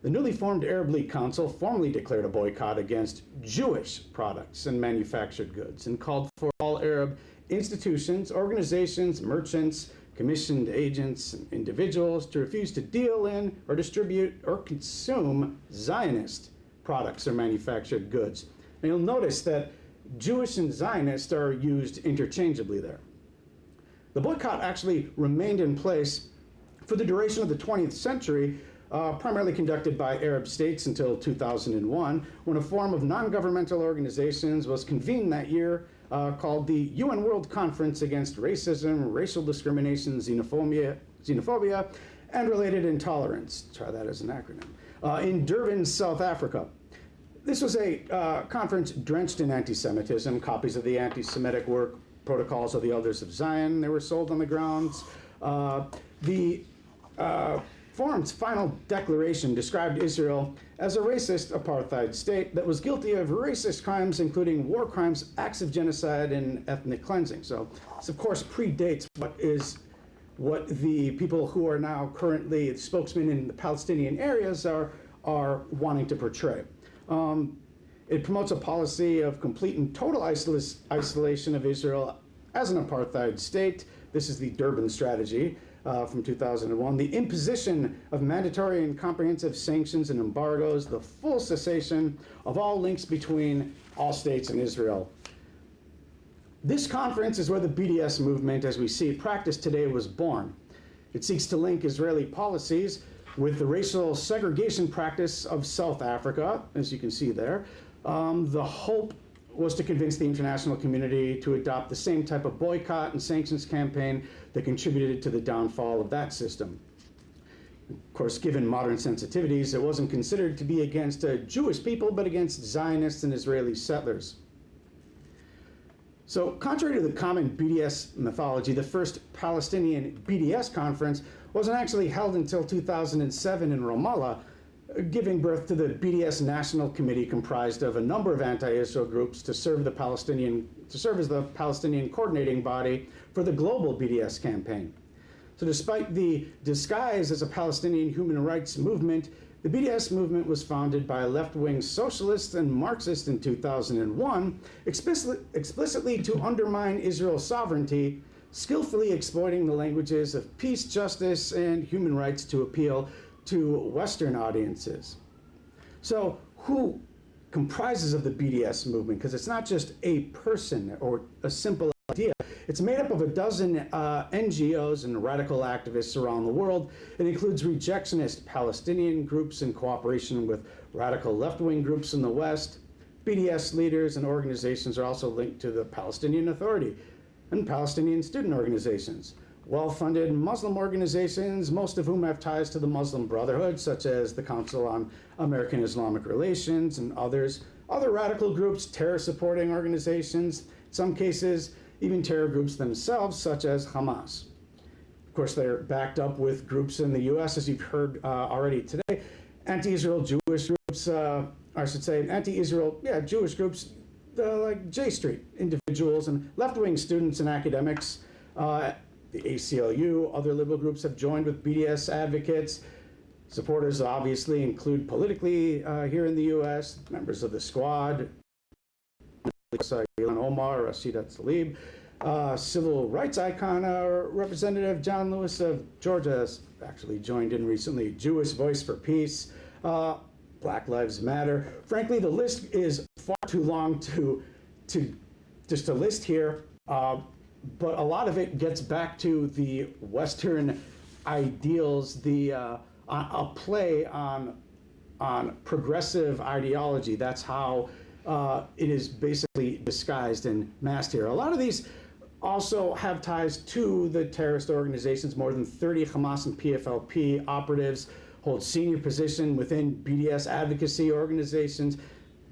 the newly formed Arab League Council formally declared a boycott against Jewish products and manufactured goods and called for all Arab institutions, organizations, merchants, commissioned agents, and individuals to refuse to deal in or distribute or consume Zionist products or manufactured goods. And you'll notice that Jewish and Zionist are used interchangeably there. The boycott actually remained in place for the duration of the 20th century, primarily conducted by Arab states until 2001, when a forum of non-governmental organizations was convened that year called the UN World Conference Against Racism, Racial Discrimination, Xenophobia, and Related Intolerance. Try that as an acronym. In Durban, South Africa. this was a conference drenched in anti-Semitism. Copies of the anti-Semitic work protocols of the Elders of Zion, they were sold on the grounds. The forum's final declaration described Israel as a racist apartheid state that was guilty of racist crimes, including war crimes, acts of genocide, and ethnic cleansing. So this, of course, predates what the people who are now currently spokesmen in the Palestinian areas are wanting to portray. It promotes a policy of complete and total isolation of Israel as an apartheid state. This is the Durban strategy from 2001. The imposition of mandatory and comprehensive sanctions and embargoes, the full cessation of all links between all states and Israel. This conference is where the BDS movement, as we see it practiced today, was born. It seeks to link Israeli policies with the racial segregation practice of South Africa, as you can see there. The hope was to convince the international community to adopt the same type of boycott and sanctions campaign that contributed to the downfall of that system. Of course, given modern sensitivities, it wasn't considered to be against Jewish people, but against Zionists and Israeli settlers. So, contrary to the common BDS mythology, the first Palestinian BDS conference wasn't actually held until 2007 in Ramallah, giving birth to the BDS National Committee, comprised of a number of anti-Israel groups to serve as the Palestinian coordinating body for the global BDS campaign. So despite the disguise as a Palestinian human rights movement, the BDS movement was founded by left-wing socialists and Marxists in 2001, explicitly to undermine Israel's sovereignty, skillfully exploiting the languages of peace, justice, and human rights to appeal to Western audiences. So who comprises of the BDS movement? Because it's not just a person or a simple idea. It's made up of a dozen NGOs and radical activists around the world. It includes rejectionist Palestinian groups in cooperation with radical left-wing groups in the West. BDS leaders and organizations are also linked to the Palestinian Authority and Palestinian student organizations. Well-funded Muslim organizations, most of whom have ties to the Muslim Brotherhood, such as the Council on American Islamic Relations and others. Other radical groups, terror-supporting organizations, in some cases, even terror groups themselves, such as Hamas. Of course, they're backed up with groups in the U.S., as you've heard already today. Anti-Israel Jewish groups, anti-Israel, Jewish groups like J Street, individuals and left-wing students and academics. The ACLU, other liberal groups have joined with BDS advocates. Supporters obviously include politically here in the U.S., members of the Squad, Ilhan Omar, Rashida Tlaib, civil rights icon, Representative John Lewis of Georgia has actually joined in recently, Jewish Voice for Peace, Black Lives Matter. Frankly, the list is far too long to just to list here. But a lot of it gets back to the Western ideals, a play on progressive ideology. That's how it is basically disguised and masked here. A lot of these also have ties to the terrorist organizations. More than 30 Hamas and PFLP operatives hold senior position within BDS advocacy organizations.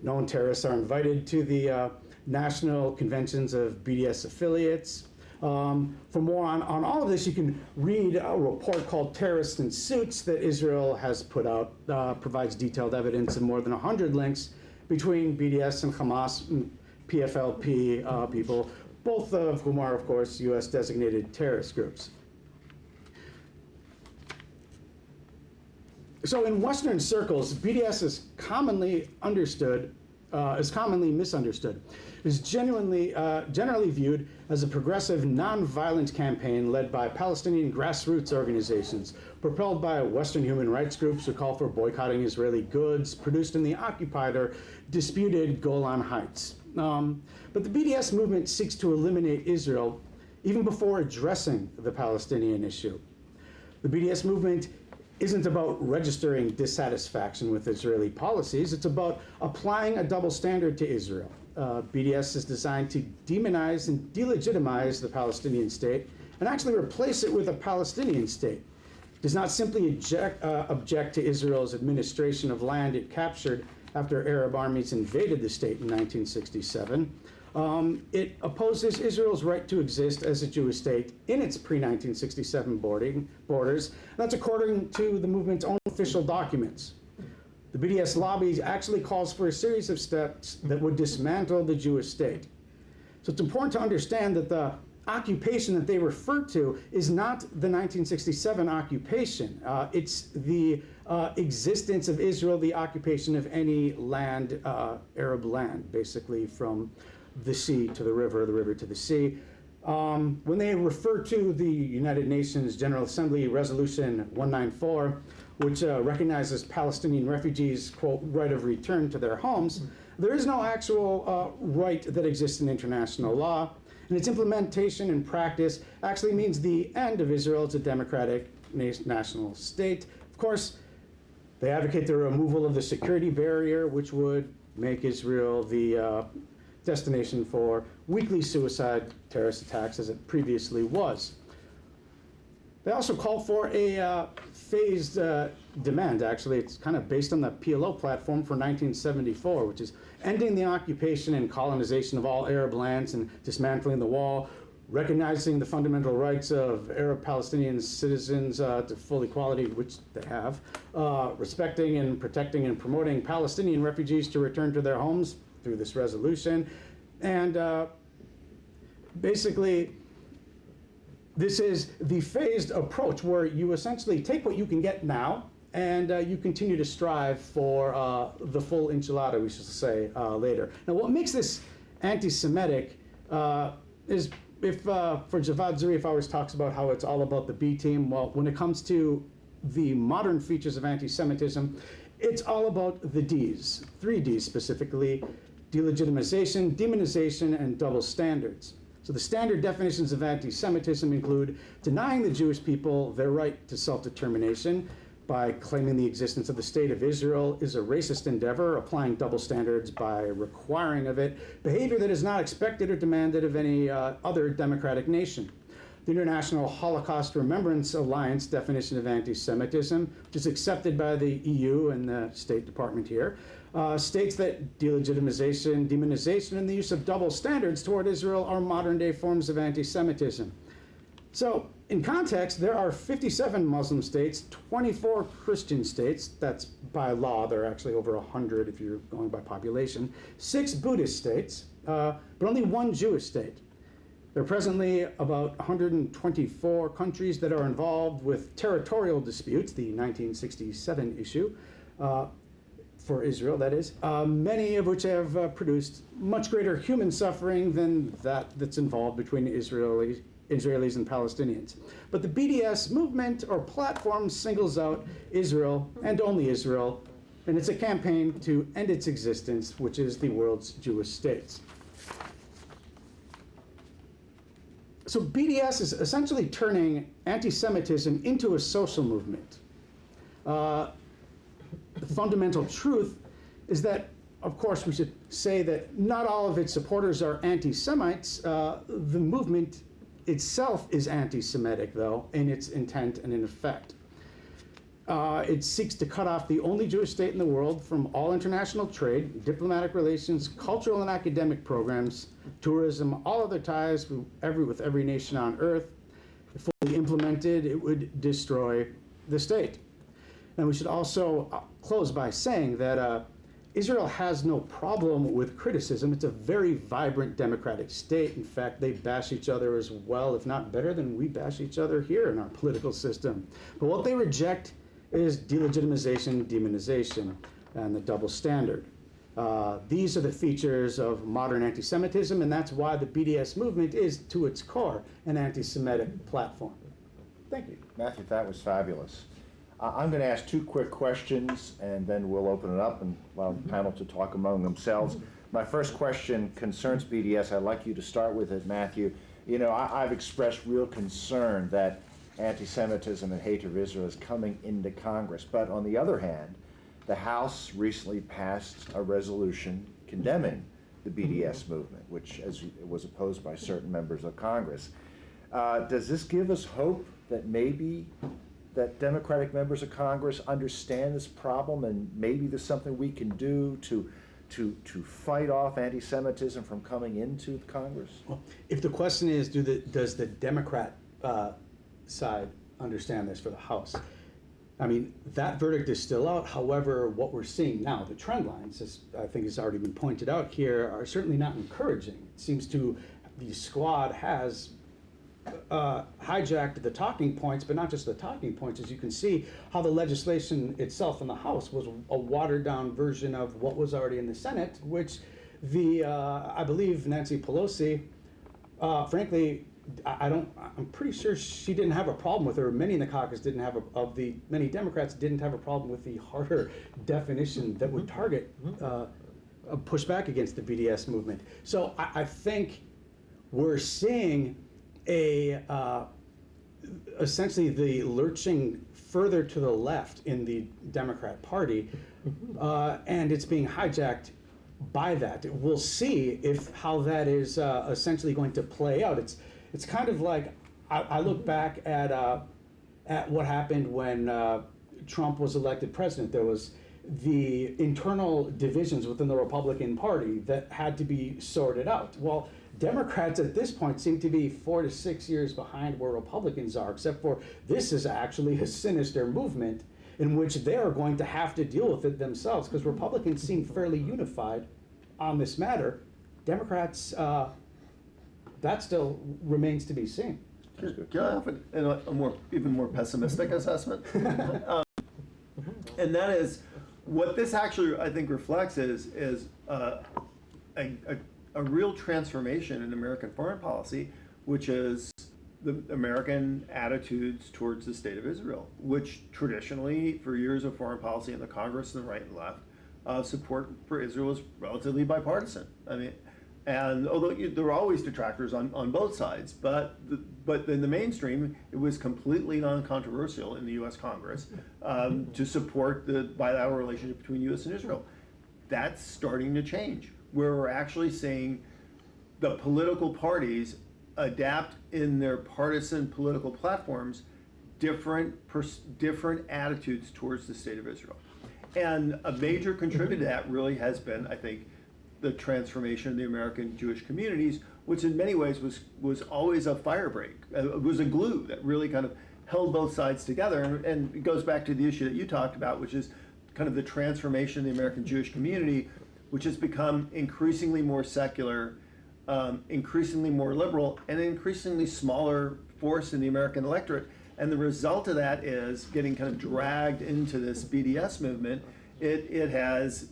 Known terrorists are invited to the national conventions of BDS affiliates. For more on all of this, you can read a report called Terrorists in Suits that Israel has put out, provides detailed evidence and more than 100 links between BDS and Hamas and PFLP people, both of whom are, of course, U.S. designated terrorist groups. So in Western circles, BDS is commonly misunderstood. It is generally viewed as a progressive, non-violent campaign led by Palestinian grassroots organizations, propelled by Western human rights groups who call for boycotting Israeli goods produced in the occupied or disputed Golan Heights. But the BDS movement seeks to eliminate Israel even before addressing the Palestinian issue. The BDS movement isn't about registering dissatisfaction with Israeli policies. It's about applying a double standard to Israel. BDS is designed to demonize and delegitimize the Palestinian state and actually replace it with a Palestinian state. It does not simply object to Israel's administration of land it captured after Arab armies invaded the state in 1967. It opposes Israel's right to exist as a Jewish state in its pre-1967 borders. That's according to the movement's own official documents. The BDS lobby actually calls for a series of steps that would dismantle the Jewish state. So it's important to understand that the occupation that they refer to is not the 1967 occupation. It's the existence of Israel, the occupation of any land, Arab land, basically from the sea to the river to the sea. When they refer to the United Nations General Assembly Resolution 194, which recognizes Palestinian refugees, quote, right of return to their homes, there is no actual right that exists in international law, and its implementation in practice actually means the end of Israel as a democratic national state. Of course, they advocate the removal of the security barrier, which would make Israel the destination for weekly suicide terrorist attacks as it previously was. They also call for a phased demand, actually. It's kind of based on the PLO platform for 1974, which is ending the occupation and colonization of all Arab lands and dismantling the wall, recognizing the fundamental rights of Arab Palestinian citizens to full equality, which they have, respecting and protecting and promoting Palestinian refugees to return to their homes through this resolution. And basically, this is the phased approach where you essentially take what you can get now and you continue to strive for the full enchilada, we should say, later. Now, what makes this anti-Semitic is if, for Javad Zarif always talks about how it's all about the B team. Well, when it comes to the modern features of anti-Semitism, it's all about the Ds, 3 Ds specifically: delegitimization, demonization, and double standards. So the standard definitions of anti-Semitism include denying the Jewish people their right to self-determination by claiming the existence of the State of Israel is a racist endeavor, applying double standards by requiring of it behavior that is not expected or demanded of any other democratic nation. The International Holocaust Remembrance Alliance definition of anti-Semitism, which is accepted by the EU and the State Department here, states that delegitimization, demonization, and the use of double standards toward Israel are modern-day forms of anti-Semitism. So, in context, there are 57 Muslim states, 24 Christian states, that's by law, there are actually over 100 if you're going by population, 6 Buddhist states, but only 1 Jewish state. There are presently about 124 countries that are involved with territorial disputes, the 1967 issue, for Israel, that is, many of which have produced much greater human suffering than that's involved between Israelis and Palestinians. But the BDS movement or platform singles out Israel and only Israel, and it's a campaign to end its existence, which is the world's Jewish states. So BDS is essentially turning anti-Semitism into a social movement. The fundamental truth is that, of course, we should say that not all of its supporters are anti-Semites. The movement itself is anti-Semitic, though, in its intent and in effect. It seeks to cut off the only Jewish state in the world from all international trade, diplomatic relations, cultural and academic programs, tourism, all other ties with every nation on earth. If fully implemented, it would destroy the state. And we should also close by saying that Israel has no problem with criticism. It's a very vibrant democratic state. In fact, they bash each other as well, if not better than we bash each other here in our political system. But what they reject is delegitimization, demonization, and the double standard. These are the features of modern anti-Semitism, and that's why the BDS movement is, to its core, an anti-Semitic platform. Thank you. Matthew, that was fabulous. I'm going to ask 2 quick questions, and then we'll open it up and allow the panel to talk among themselves. My first question concerns BDS. I'd like you to start with it, Matthew. You know, I've expressed real concern that anti-Semitism and hatred of Israel is coming into Congress. But on the other hand, the House recently passed a resolution condemning the BDS movement, which was opposed by certain members of Congress. Does this give us hope that maybe that Democratic members of Congress understand this problem and maybe there's something we can do to fight off anti-Semitism from coming into Congress? Well, if the question is, does the Democrat side understand this for the House? I mean, that verdict is still out. However, what we're seeing now, the trend lines, as I think has already been pointed out here, are certainly not encouraging. It seems to, the squad has hijacked the talking points, but not just the talking points. As you can see, how the legislation itself in the House was a watered-down version of what was already in the Senate, which I believe Nancy Pelosi, frankly, I'm pretty sure she didn't have a problem with, or many in the caucus didn't have, many Democrats didn't have a problem with the harder definition that would target, push back against the BDS movement. So I think we're seeing essentially the lurching further to the left in the Democrat Party, and it's being hijacked by that. We'll see how that is essentially going to play out. It's kind of like I look back at what happened when Trump was elected president. There was the internal divisions within the Republican Party that had to be sorted out. Well, Democrats at this point seem to be 4 to 6 years behind where Republicans are, except for this is actually a sinister movement in which they are going to have to deal with it themselves, because Republicans seem fairly unified on this matter. Democrats, that still remains to be seen. Can I offer even more pessimistic assessment? And that is, what this actually, I think, reflects is a real transformation in American foreign policy, which is the American attitudes towards the state of Israel, which traditionally, for years of foreign policy in the Congress and the right and left, support for Israel was relatively bipartisan. I mean, and although there were always detractors on both sides, but in the mainstream, it was completely non-controversial in the U.S. Congress to support the bilateral relationship between U.S. and Israel. That's starting to change, where we're actually seeing the political parties adapt in their partisan political platforms different attitudes towards the state of Israel. And a major contributor to that really has been, I think, the transformation of the American Jewish communities, which in many ways was always a firebreak. It was a glue that really kind of held both sides together. And it goes back to the issue that you talked about, which is kind of the transformation of the American Jewish community, which has become increasingly more secular, increasingly more liberal, and an increasingly smaller force in the American electorate. And the result of that is getting kind of dragged into this BDS movement. It has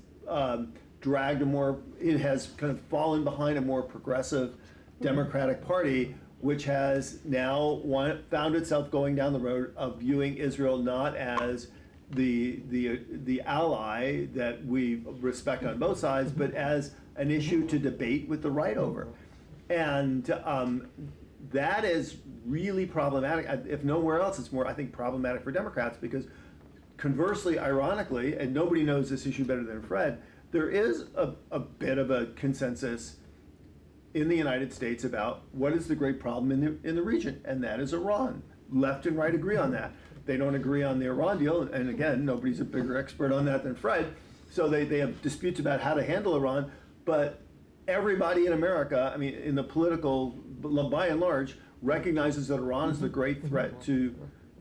it has kind of fallen behind a more progressive Democratic Party, which has now found itself going down the road of viewing Israel not as the ally that we respect on both sides, but as an issue to debate with the right over. And that is really problematic. If nowhere else, it's more, I think, problematic for Democrats, because conversely, ironically, and nobody knows this issue better than Fred, there is a bit of a consensus in the United States about what is the great problem in the region, and that is Iran. Left and right agree on that. They don't agree on the Iran deal, and again, nobody's a bigger expert on that than Fred, so they have disputes about how to handle Iran, but everybody in America, I mean, in the political, by and large, recognizes that Iran is the great threat to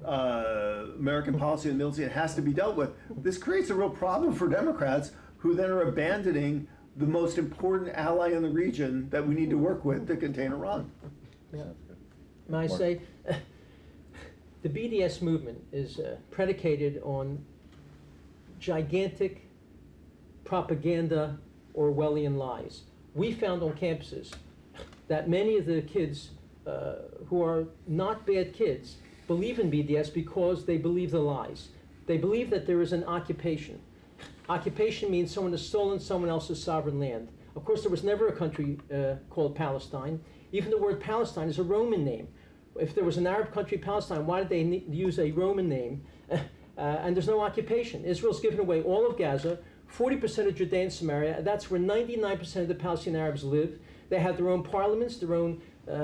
American policy in the Middle East. It has to be dealt with. This creates a real problem for Democrats, who then are abandoning the most important ally in the region that we need to work with to contain Iran. Yeah. May I say, the BDS movement is predicated on gigantic propaganda, Orwellian lies. We found on campuses that many of the kids who are not bad kids believe in BDS because they believe the lies. They believe that there is an occupation. Occupation means someone has stolen someone else's sovereign land. Of course, there was never a country called Palestine. Even the word Palestine is a Roman name. If there was an Arab country, Palestine, why did they use a Roman name? And there's no occupation. Israel's given away all of Gaza, 40% of Judea and Samaria. That's where 99% of the Palestinian Arabs live. They have their own parliaments, their own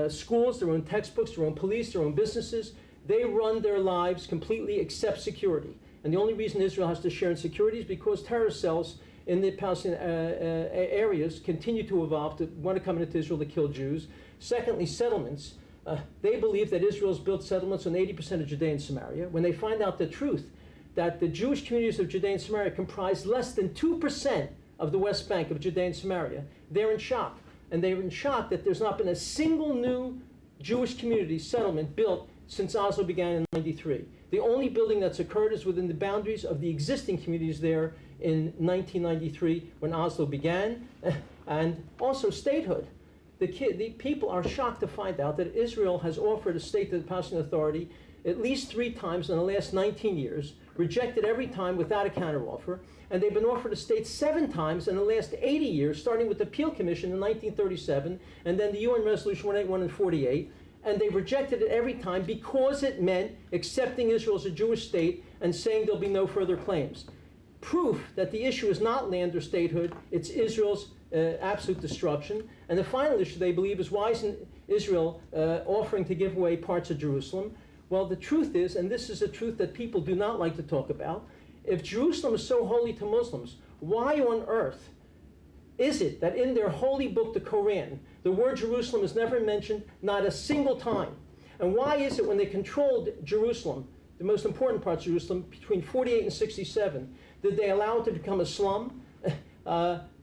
schools, their own textbooks, their own police, their own businesses. They run their lives completely except security. And the only reason Israel has to share in security is because terror cells in the Palestinian areas continue to evolve to want to come into Israel to kill Jews. Secondly, settlements. They believe that Israel's built settlements on 80% of Judea and Samaria. When they find out the truth, that the Jewish communities of Judea and Samaria comprise less than 2% of the West Bank of Judea and Samaria, they're in shock. And they're in shock that there's not been a single new Jewish community settlement built since Oslo began in '93. The only building that's occurred is within the boundaries of the existing communities there in 1993 when Oslo began, and also statehood. The people are shocked to find out that Israel has offered a state to the Palestinian Authority at least 3 times in the last 19 years, rejected every time without a counteroffer, and they've been offered a state 7 times in the last 80 years, starting with the Peel Commission in 1937, and then the UN Resolution 181 in 48, and they rejected it every time because it meant accepting Israel as a Jewish state and saying there'll be no further claims. Proof that the issue is not land or statehood, it's Israel's absolute destruction. And the final issue, they believe, is why isn't Israel offering to give away parts of Jerusalem? Well, the truth is, and this is a truth that people do not like to talk about, if Jerusalem is so holy to Muslims, why on earth is it that in their holy book, the Quran, the word Jerusalem is never mentioned, not a single time? And why is it when they controlled Jerusalem, the most important part of Jerusalem, between 48 and 67, did they allow it to become a slum?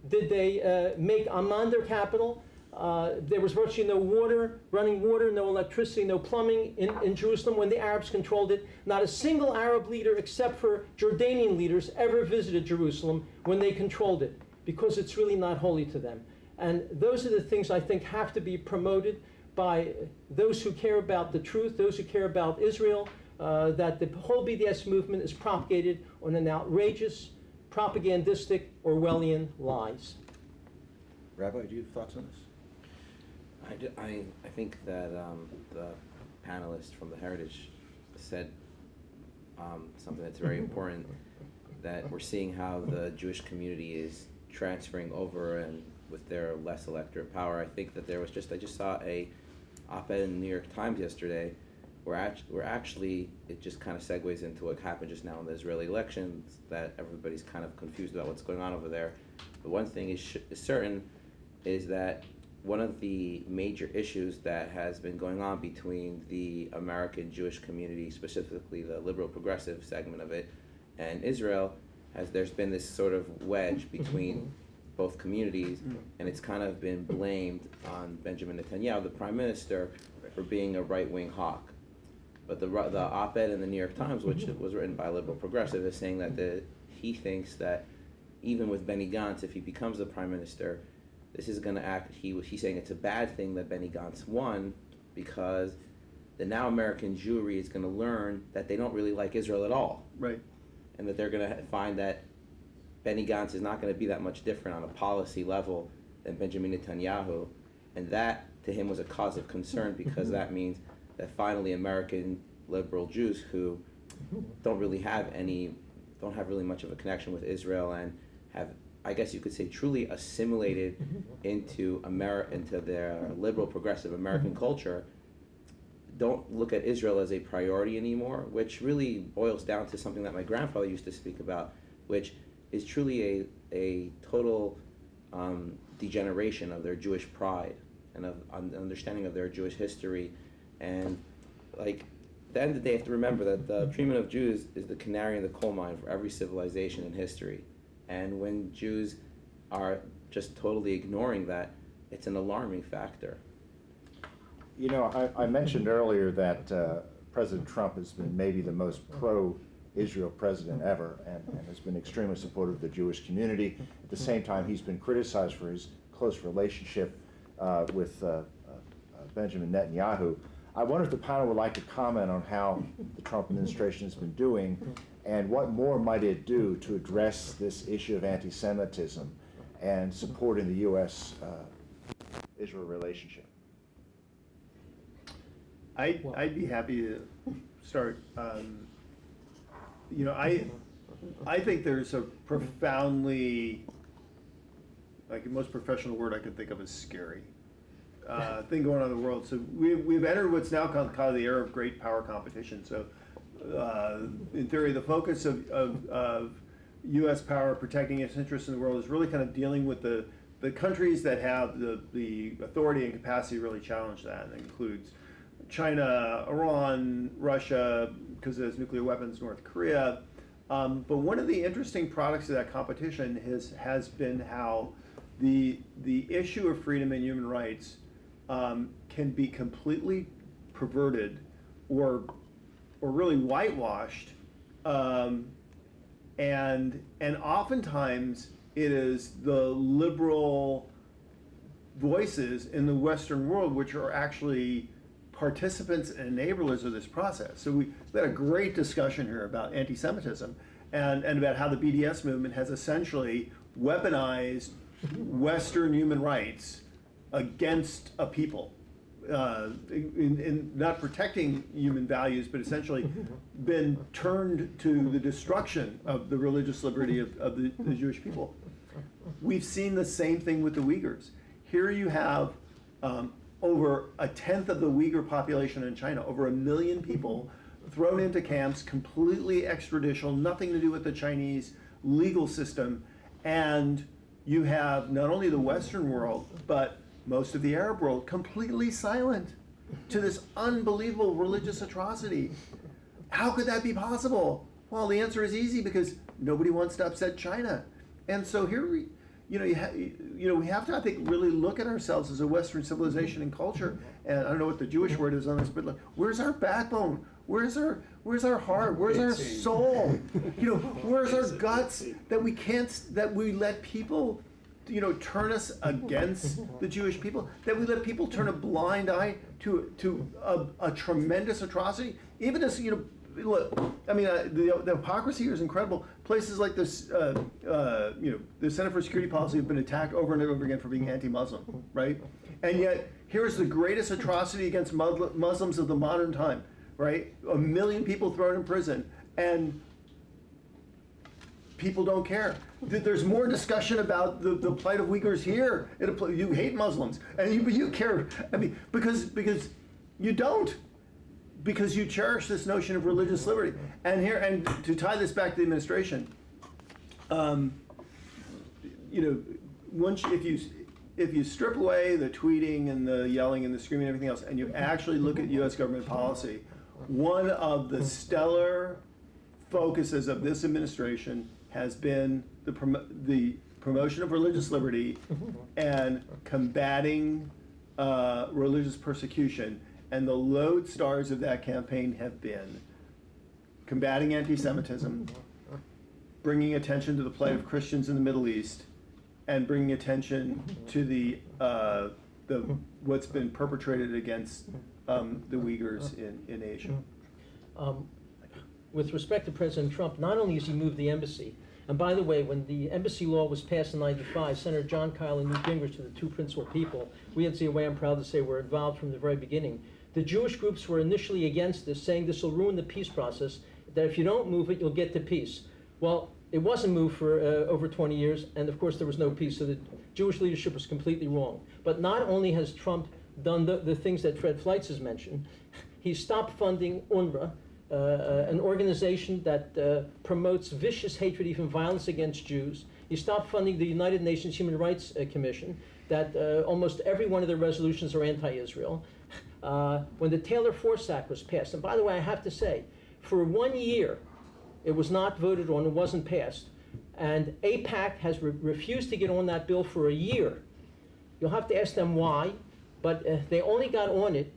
Did they make Amman their capital? There was virtually no water, running water, no electricity, no plumbing in Jerusalem when the Arabs controlled it. Not a single Arab leader except for Jordanian leaders ever visited Jerusalem when they controlled it, because it's really not holy to them. And those are the things I think have to be promoted by those who care about the truth, those who care about Israel, that the whole BDS movement is propagated on an outrageous, propagandistic, Orwellian lies. Rabbi, do you have thoughts on this? I think that the panelist from the Heritage said something that's very important, that we're seeing how the Jewish community is transferring over and with their less electorate power. I think that I just saw a op-ed in the New York Times yesterday where actually it just kind of segues into what happened just now in the Israeli elections, that everybody's kind of confused about what's going on over there. But one thing is certain is that one of the major issues that has been going on between the American Jewish community, specifically the liberal progressive segment of it, and Israel, there's been this sort of wedge between both communities, and it's kind of been blamed on Benjamin Netanyahu, the prime minister, for being a right-wing hawk. But the op-ed in the New York Times, which was written by a liberal progressive, is saying that he thinks that even with Benny Gantz, if he becomes the prime minister, this is going to act, he's saying it's a bad thing that Benny Gantz won, because the now American Jewry is going to learn that they don't really like Israel at all. Right. And that they're going to find that Benny Gantz is not going to be that much different on a policy level than Benjamin Netanyahu. And that, to him, was a cause of concern, because that means that finally American liberal Jews who don't have really much of a connection with Israel and have, I guess you could say, truly assimilated into their liberal progressive American culture, don't look at Israel as a priority anymore, which really boils down to something that my grandfather used to speak about, which is truly a total degeneration of their Jewish pride and of understanding of their Jewish history. And like, at the end of the day, you have to remember that the treatment of Jews is the canary in the coal mine for every civilization in history. And when Jews are just totally ignoring that, it's an alarming factor. You know, I mentioned earlier that President Trump has been maybe the most pro-Israel president ever, and has been extremely supportive of the Jewish community. At the same time, he's been criticized for his close relationship with Benjamin Netanyahu. I wonder if the panel would like to comment on how the Trump administration has been doing, and what more might it do to address this issue of anti-Semitism and supporting the U.S.-Israel relationship. I'd be happy to start. You know, I think there's a profoundly, like, the most professional word I could think of is scary, thing going on in the world. So we've entered what's now called the era of great power competition. So in theory, the focus of U.S. power protecting its interests in the world is really kind of dealing with the countries that have the authority and capacity to really challenge that. And that includes China, Iran, Russia, because it has nuclear weapons, North Korea. But one of the interesting products of that competition has been how the issue of freedom and human rights can be completely perverted or really whitewashed, and oftentimes it is the liberal voices in the Western world which are actually participants and enablers of this process. So we had a great discussion here about anti-Semitism and about how the BDS movement has essentially weaponized Western human rights against a people, in not protecting human values, but essentially been turned to the destruction of the religious liberty of the Jewish people. We've seen the same thing with the Uyghurs. Here you have over a tenth of the Uyghur population in China, over 1 million people thrown into camps, completely extraditional, nothing to do with the Chinese legal system. And you have not only the Western world, but most of the Arab world completely silent to this unbelievable religious atrocity. How could that be possible? Well, the answer is easy, because nobody wants to upset China. And so here we, we have to, I think, really look at ourselves as a Western civilization and culture. And I don't know what the Jewish word is on this, but like, where's our backbone? Where's our heart? Where's our soul? Where's our guts that we let people, turn us against the Jewish people? That we let people turn a blind eye to a tremendous atrocity? Even as, look, I mean, the hypocrisy here is incredible. Places like this, the Center for Security Policy have been attacked over and over again for being anti-Muslim, right? And yet, here's the greatest atrocity against Muslims of the modern time, right? 1 million people thrown in prison, and people don't care. There's more discussion about the plight of Uyghurs here. You hate Muslims, and you care. I mean, because you don't. Because you cherish this notion of religious liberty. And to tie this back to the administration, if you strip away the tweeting and the yelling and the screaming and everything else, and you actually look at U.S. government policy, one of the stellar focuses of this administration has been the promotion of religious liberty and combating religious persecution. And the lodestars of that campaign have been combating anti-Semitism, bringing attention to the plight of Christians in the Middle East, and bringing attention to the what's been perpetrated against the Uyghurs in Asia. With respect to President Trump, not only has he moved the embassy, and by the way, when the embassy law was passed in '95, Senator John Kyle and Newt Gingrich were the two principal people. We at ZOA, I'm proud to say, were involved from the very beginning. The Jewish groups were initially against this, saying this will ruin the peace process, that if you don't move it, you'll get to peace. Well, it wasn't moved for over 20 years, and of course there was no peace, so the Jewish leadership was completely wrong. But not only has Trump done the things that Fred FLEITZ has mentioned, he stopped funding UNRWA, an organization that promotes vicious hatred, even violence against Jews. He stopped funding the United Nations Human Rights Commission, that almost every one of their resolutions are anti-Israel. When the Taylor Force Act was passed, and by the way, I have to say, for 1 year, it was not voted on, it wasn't passed, and AIPAC has refused to get on that bill for a year. You'll have to ask them why, but they only got on it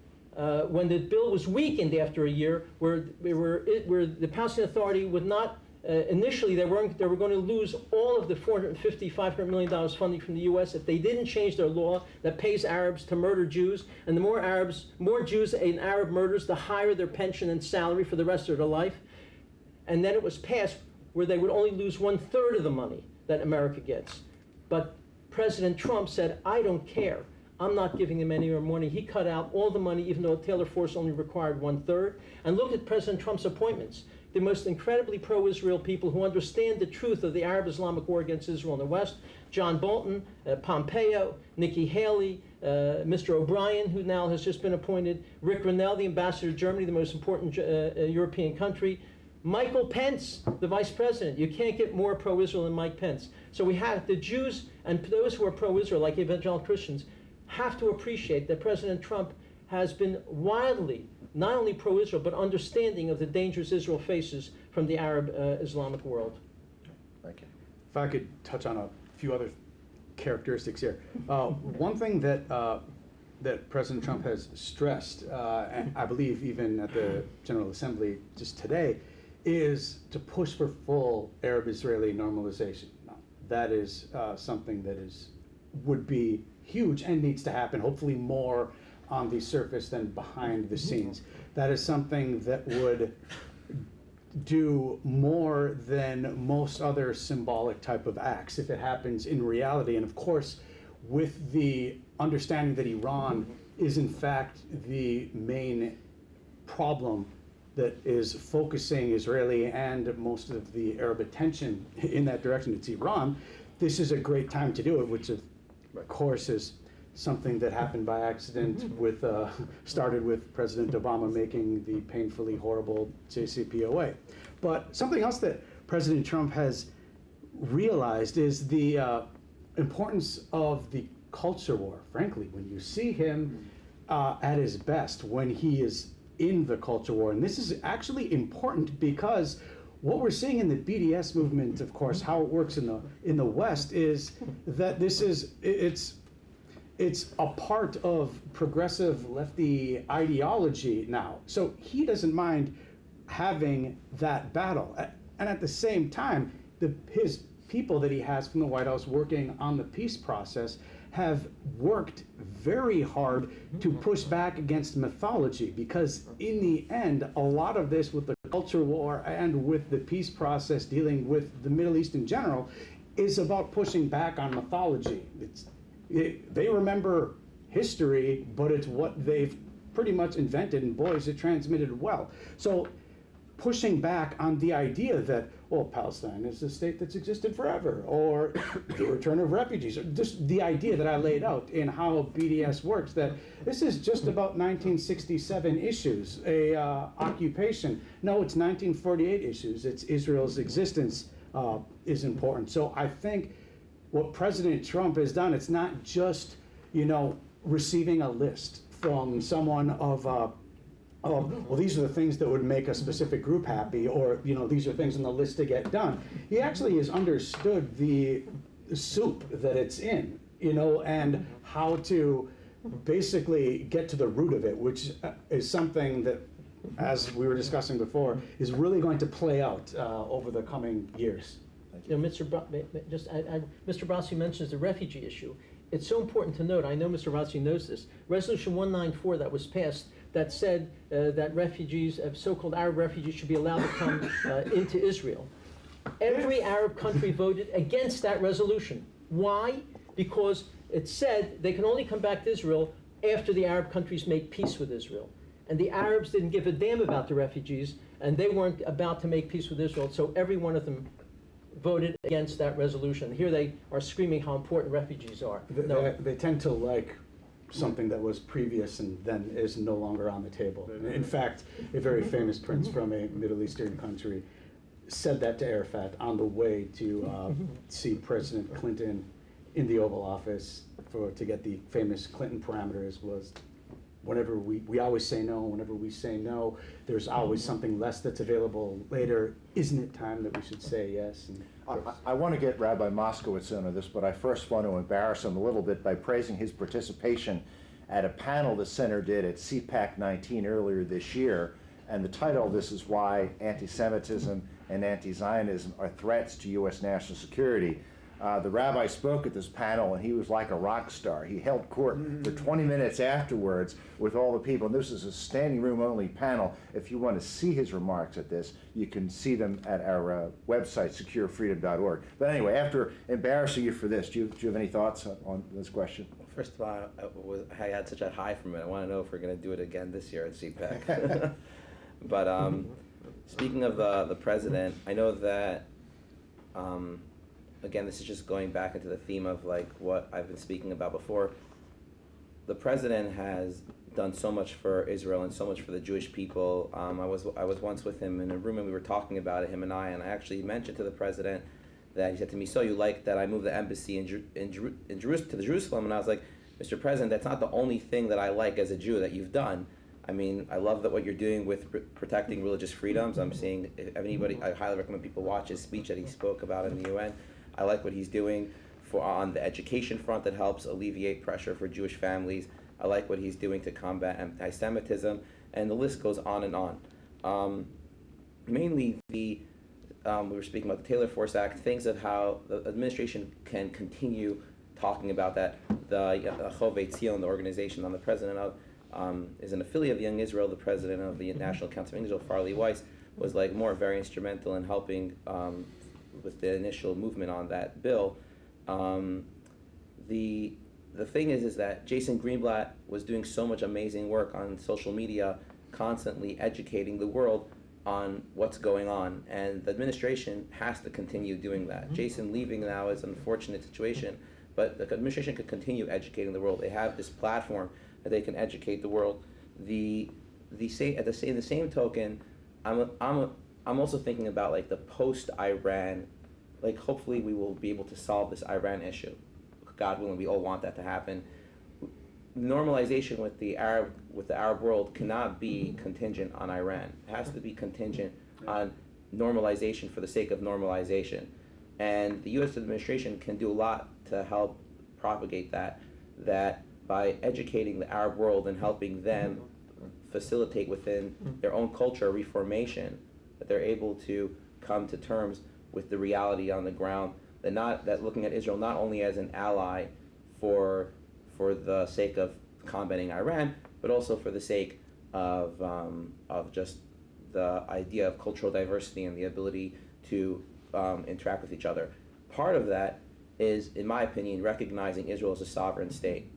when the bill was weakened after a year, where the Palestinian Authority would not, initially they were going to lose all of the $450–500 million funding from the U.S. if they didn't change their law that pays Arabs to murder Jews, and the more Jews in Arab murders, the higher their pension and salary for the rest of their life. And then it was passed where they would only lose 1/3 of the money that America gets. But President Trump said, I don't care. I'm not giving them any more money. He cut out all the money, even though Taylor Force only required 1/3. And look at President Trump's appointments. The most incredibly pro-Israel people who understand the truth of the Arab-Islamic war against Israel in the West: John Bolton, Pompeo, Nikki Haley, Mr. O'Brien, who now has just been appointed, Rick Grinnell, the ambassador to Germany, the most important European country, Michael Pence, the vice president. You can't get more pro-Israel than Mike Pence. So we have the Jews and those who are pro-Israel, like evangelical Christians, have to appreciate that President Trump has been wildly, not only pro-Israel, but understanding of the dangers Israel faces from the Arab Islamic world. Thank you. If I could touch on a few other characteristics here. One thing that that President Trump has stressed, and I believe even at the General Assembly just today, is to push for full Arab-Israeli normalization. Now, that is something that would be huge and needs to happen, hopefully more on the surface than behind the scenes. That is something that would do more than most other symbolic type of acts if it happens in reality. And of course, with the understanding that Iran is in fact the main problem that is focusing Israeli and most of the Arab attention in that direction, it's Iran, this is a great time to do it, which of course is something that happened by accident with, started with President Obama making the painfully horrible JCPOA. But something else that President Trump has realized is the importance of the culture war. Frankly, when you see him at his best, when he is in the culture war, and this is actually important because what we're seeing in the BDS movement, of course, how it works in the West is that it's a part of progressive lefty ideology now. So he doesn't mind having that battle. And at the same time, his people that he has from the White House working on the peace process have worked very hard to push back against mythology, because in the end, a lot of this with the culture war and with the peace process dealing with the Middle East in general is about pushing back on mythology. They remember history, but it's what they've pretty much invented, and boy, is it transmitted well. So pushing back on the idea that, well, Palestine is a state that's existed forever, or the return of refugees, or just the idea that I laid out in how BDS works, that this is just about 1967 issues, occupation. No, it's 1948 issues. It's Israel's existence is important. So I think what President Trump has done, it's not just, receiving a list from someone of, well, these are the things that would make a specific group happy, or, these are things on the list to get done. He actually has understood the soup that it's in, and how to basically get to the root of it, which is something that, as we were discussing before, is really going to play out over the coming years. Mr. Brodsky mentions the refugee issue. It's so important to note, I know Mr. Brodsky knows this, Resolution 194 that was passed that said that refugees, so-called Arab refugees, should be allowed to come into Israel. Every Arab country voted against that resolution. Why? Because it said they can only come back to Israel after the Arab countries make peace with Israel. And the Arabs didn't give a damn about the refugees, and they weren't about to make peace with Israel, so every one of them voted against that resolution. Here they are screaming how important refugees are. They tend to like something that was previous and then is no longer on the table. In fact, a very famous prince from a Middle Eastern country said that to Arafat on the way to see President Clinton in the Oval Office to get the famous Clinton parameters was, whenever we always say no, whenever we say no, there's always something less that's available later. Isn't it time that we should say yes? And I want to get Rabbi Moskowitz in on this, but I first want to embarrass him a little bit by praising his participation at a panel the center did at CPAC 19 earlier this year. And the title of this is Why Anti-Semitism and Anti-Zionism Are Threats to U.S. National Security. The rabbi spoke at this panel, and he was like a rock star. He held court for 20 minutes afterwards with all the people. And this is a standing room only panel. If you want to see his remarks at this, you can see them at our website, securefreedom.org. But anyway, after embarrassing you for this, do you have any thoughts on this question? First of all, I had such a high from it. I want to know if we're going to do it again this year at CPAC. But speaking of the president, I know that, again, this is just going back into the theme of like what I've been speaking about before. the president has done so much for Israel and so much for the Jewish people. I was once with him in a room and we were talking about it, him and I actually mentioned to the president that he said to me, "So you like that I moved the embassy in Jerusalem?" And I was like, "Mr. President, that's not the only thing that I like as a Jew that you've done. I mean, I love that what you're doing with protecting religious freedoms. I'm seeing, if anybody, I highly recommend people watch his speech that he spoke about in the UN. I like what he's doing on the education front that helps alleviate pressure for Jewish families. I like what he's doing to combat anti-Semitism, and the list goes on and on. Mainly we were speaking about the Taylor Force Act, things of how the administration can continue talking about that. The YECHEZKEL, the organization I'm the president of, is an affiliate of Young Israel. The president of the National Council of Israel, Farley Weiss, was very instrumental in helping with the initial movement on that bill. The thing is that Jason Greenblatt was doing so much amazing work on social media, constantly educating the world on what's going on, and the administration has to continue doing that. Jason leaving now is an unfortunate situation, but the administration could continue educating the world. They have this platform that they can educate the world. At the same token, I'm also thinking about like the post-Iran, like hopefully we will be able to solve this Iran issue. God willing, we all want that to happen. Normalization with the Arab world cannot be contingent on Iran. It has to be contingent on normalization for the sake of normalization. And the U.S. administration can do a lot to help propagate that by educating the Arab world and helping them facilitate within their own culture reformation, that they're able to come to terms with the reality on the ground, that looking at Israel not only as an ally for the sake of combating Iran, but also for the sake of just the idea of cultural diversity and the ability to interact with each other. Part of that is, in my opinion, recognizing Israel as a sovereign state.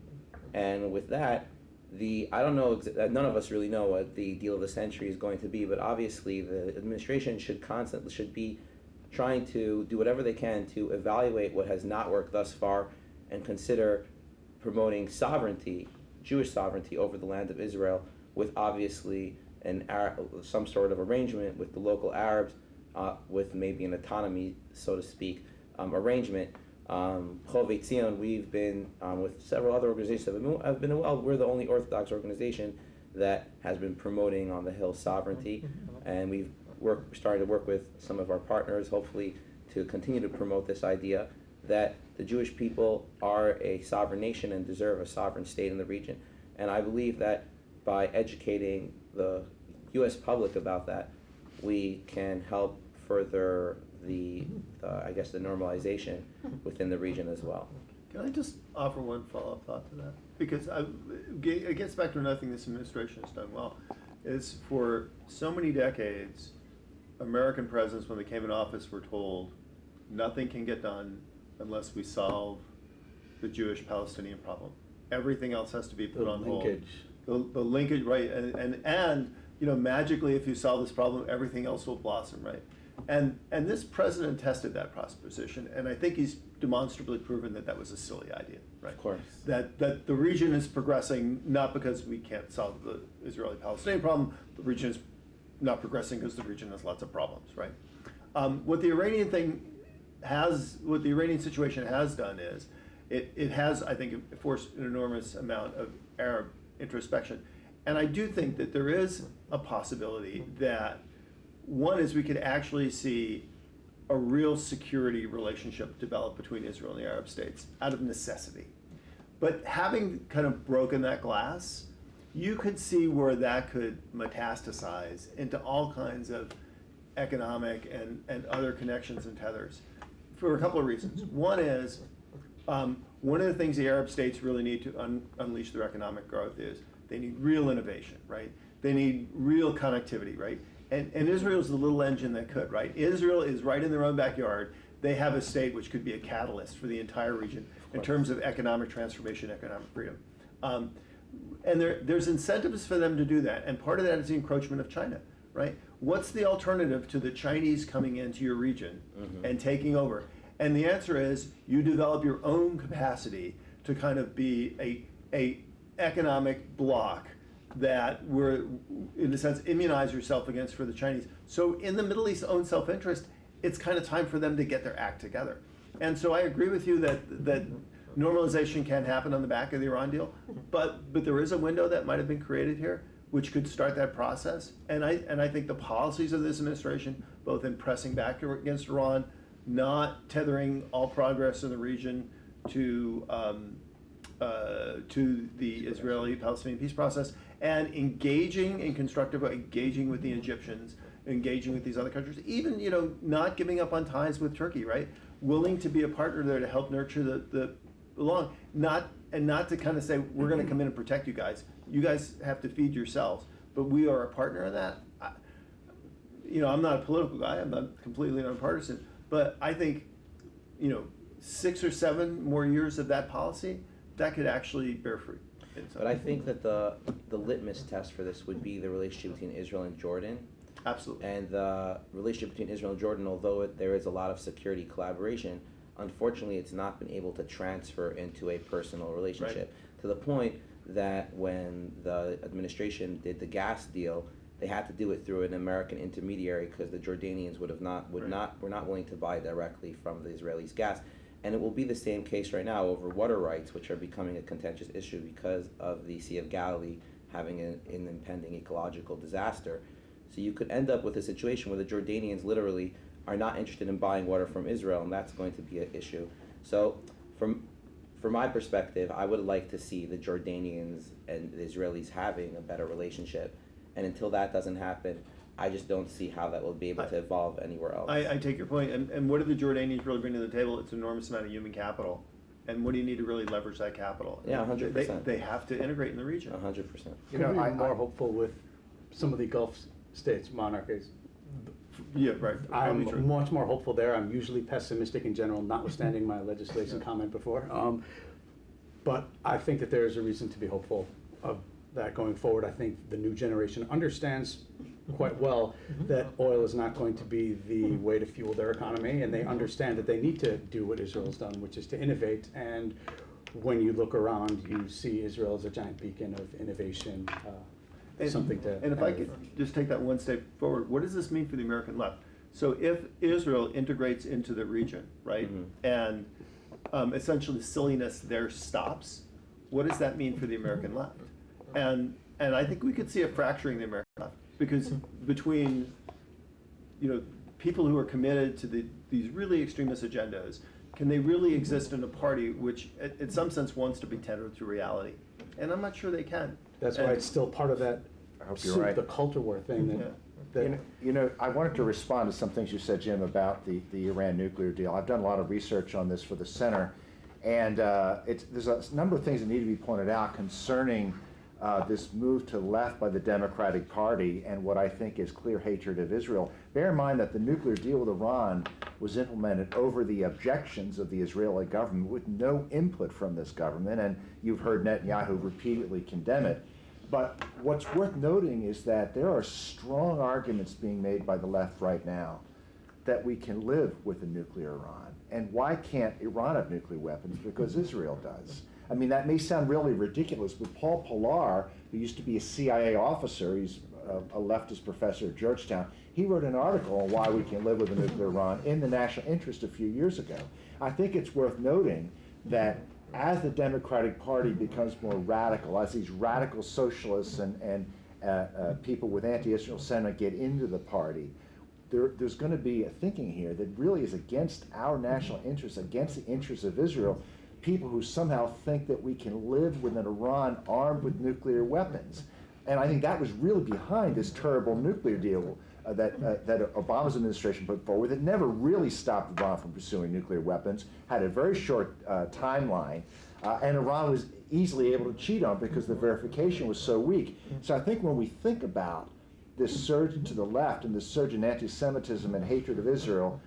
And with that, I don't know, none of us really know what the deal of the century is going to be, but obviously the administration should be trying to do whatever they can to evaluate what has not worked thus far and consider promoting sovereignty, Jewish sovereignty over the land of Israel, with obviously some sort of arrangement with the local Arabs, with maybe an autonomy, so to speak, arrangement. BDS, we've been with several other organizations we're the only Orthodox organization that has been promoting on the Hill sovereignty, and we've started to work with some of our partners, hopefully, to continue to promote this idea that the Jewish people are a sovereign nation and deserve a sovereign state in the region. And I believe that by educating the U.S. public about that, we can help further the normalization within the region as well. Can I just offer one follow-up thought to that? Because it gets back to another thing this administration has done well, is for so many decades, American presidents, when they came in office, were told nothing can get done unless we solve the Jewish-Palestinian problem. Everything else has to be put on hold. The linkage, right? And magically, if you solve this problem, everything else will blossom, right? And this president tested that proposition, and I think he's demonstrably proven that that was a silly idea, right? Of course. That the region is progressing not because we can't solve the Israeli-Palestinian problem. The region is not progressing because the region has lots of problems, right? What the Iranian situation has done is it has, I think, forced an enormous amount of Arab introspection, and I do think that there is a possibility that one is we could actually see a real security relationship develop between Israel and the Arab states out of necessity. But having kind of broken that glass, you could see where that could metastasize into all kinds of economic and other connections and tethers for a couple of reasons. One is, one of the things the Arab states really need to unleash their economic growth is they need real innovation, right? They need real connectivity, right? And Israel's the little engine that could, right? Israel is right in their own backyard. They have a state which could be a catalyst for the entire region in terms of economic transformation, economic freedom. And there's incentives for them to do that. And part of that is the encroachment of China, right? What's the alternative to the Chinese coming into your region and taking over? And the answer is you develop your own capacity to kind of be a economic bloc that we're, in a sense, immunize yourself against for the Chinese. So in the Middle East's own self-interest, it's kind of time for them to get their act together. And so I agree with you that normalization can happen on the back of the Iran deal, but there is a window that might have been created here, which could start that process. And I think the policies of this administration, both in pressing back against Iran, not tethering all progress in the region to the Israeli-Palestinian peace process, and engaging in constructive, engaging with the Egyptians, engaging with these other countries, even not giving up on ties with Turkey, right? Willing to be a partner there to help nurture the along, not to kind of say we're going to come in and protect you guys. You guys have to feed yourselves, but we are a partner in that. I'm not a political guy. I'm not completely nonpartisan, but I think 6 or 7 more years of that policy that could actually bear fruit. But I think that the litmus test for this would be the relationship between Israel and Jordan. Absolutely. And the relationship between Israel and Jordan, although there is a lot of security collaboration, unfortunately it's not been able to transfer into a personal relationship. Right. To the point that when the administration did the gas deal, they had to do it through an American intermediary because the Jordanians were not willing to buy directly from the Israelis' gas. And it will be the same case right now over water rights, which are becoming a contentious issue because of the Sea of Galilee having an impending ecological disaster. So you could end up with a situation where the Jordanians literally are not interested in buying water from Israel, and that's going to be an issue. So from my perspective, I would like to see the Jordanians and the Israelis having a better relationship. And until that doesn't happen, I just don't see how that will be able to evolve anywhere else. I take your point. And what do the Jordanians really bring to the table? It's an enormous amount of human capital. And what do you need to really leverage that capital? Yeah, 100%. They have to integrate in the region. 100%. I'm more hopeful with some of the Gulf states, monarchies. Yeah, right. I'm much more hopeful there. I'm usually pessimistic in general, notwithstanding my legislation comment before. But I think that there is a reason to be hopeful of that going forward. I think the new generation understands quite well that oil is not going to be the way to fuel their economy, and they understand that they need to do what Israel's done, which is to innovate. And when you look around, you see Israel as a giant beacon of innovation. And if I could just take that one step forward, what does this mean for the American left? So if Israel integrates into the region, right, and essentially silliness there stops, what does that mean for the American left? And I think we could see a fracturing of the American left, because between people who are committed to these really extremist agendas, can they really exist in a party which in some sense wants to be tethered to reality? And I'm not sure they can. That's why it's still part of that I hope you're right. the culture war thing. I wanted to respond to some things you said, Jim, about the Iran nuclear deal. I've done a lot of research on this for the center, and there's a number of things that need to be pointed out concerning this move to the left by the Democratic Party and what I think is clear hatred of Israel. Bear in mind that the nuclear deal with Iran was implemented over the objections of the Israeli government with no input from this government, and you've heard Netanyahu repeatedly condemn it. But what's worth noting is that there are strong arguments being made by the left right now that we can live with a nuclear Iran. And why can't Iran have nuclear weapons? Because Israel does. I mean, that may sound really ridiculous, but Paul Pillar, who used to be a CIA officer, he's a leftist professor at Georgetown, he wrote an article on why we can live with a nuclear Iran in the National Interest a few years ago. I think it's worth noting that as the Democratic Party becomes more radical, as these radical socialists and people with anti-Israel sentiment get into the party, there's going to be a thinking here that really is against our national interests, against the interests of Israel, people who somehow think that we can live with an Iran armed with nuclear weapons. And I think that was really behind this terrible nuclear deal that Obama's administration put forward that never really stopped Iran from pursuing nuclear weapons, had a very short timeline, and Iran was easily able to cheat on because the verification was so weak. So I think when we think about this surge to the left and this surge in anti-Semitism and hatred of Israel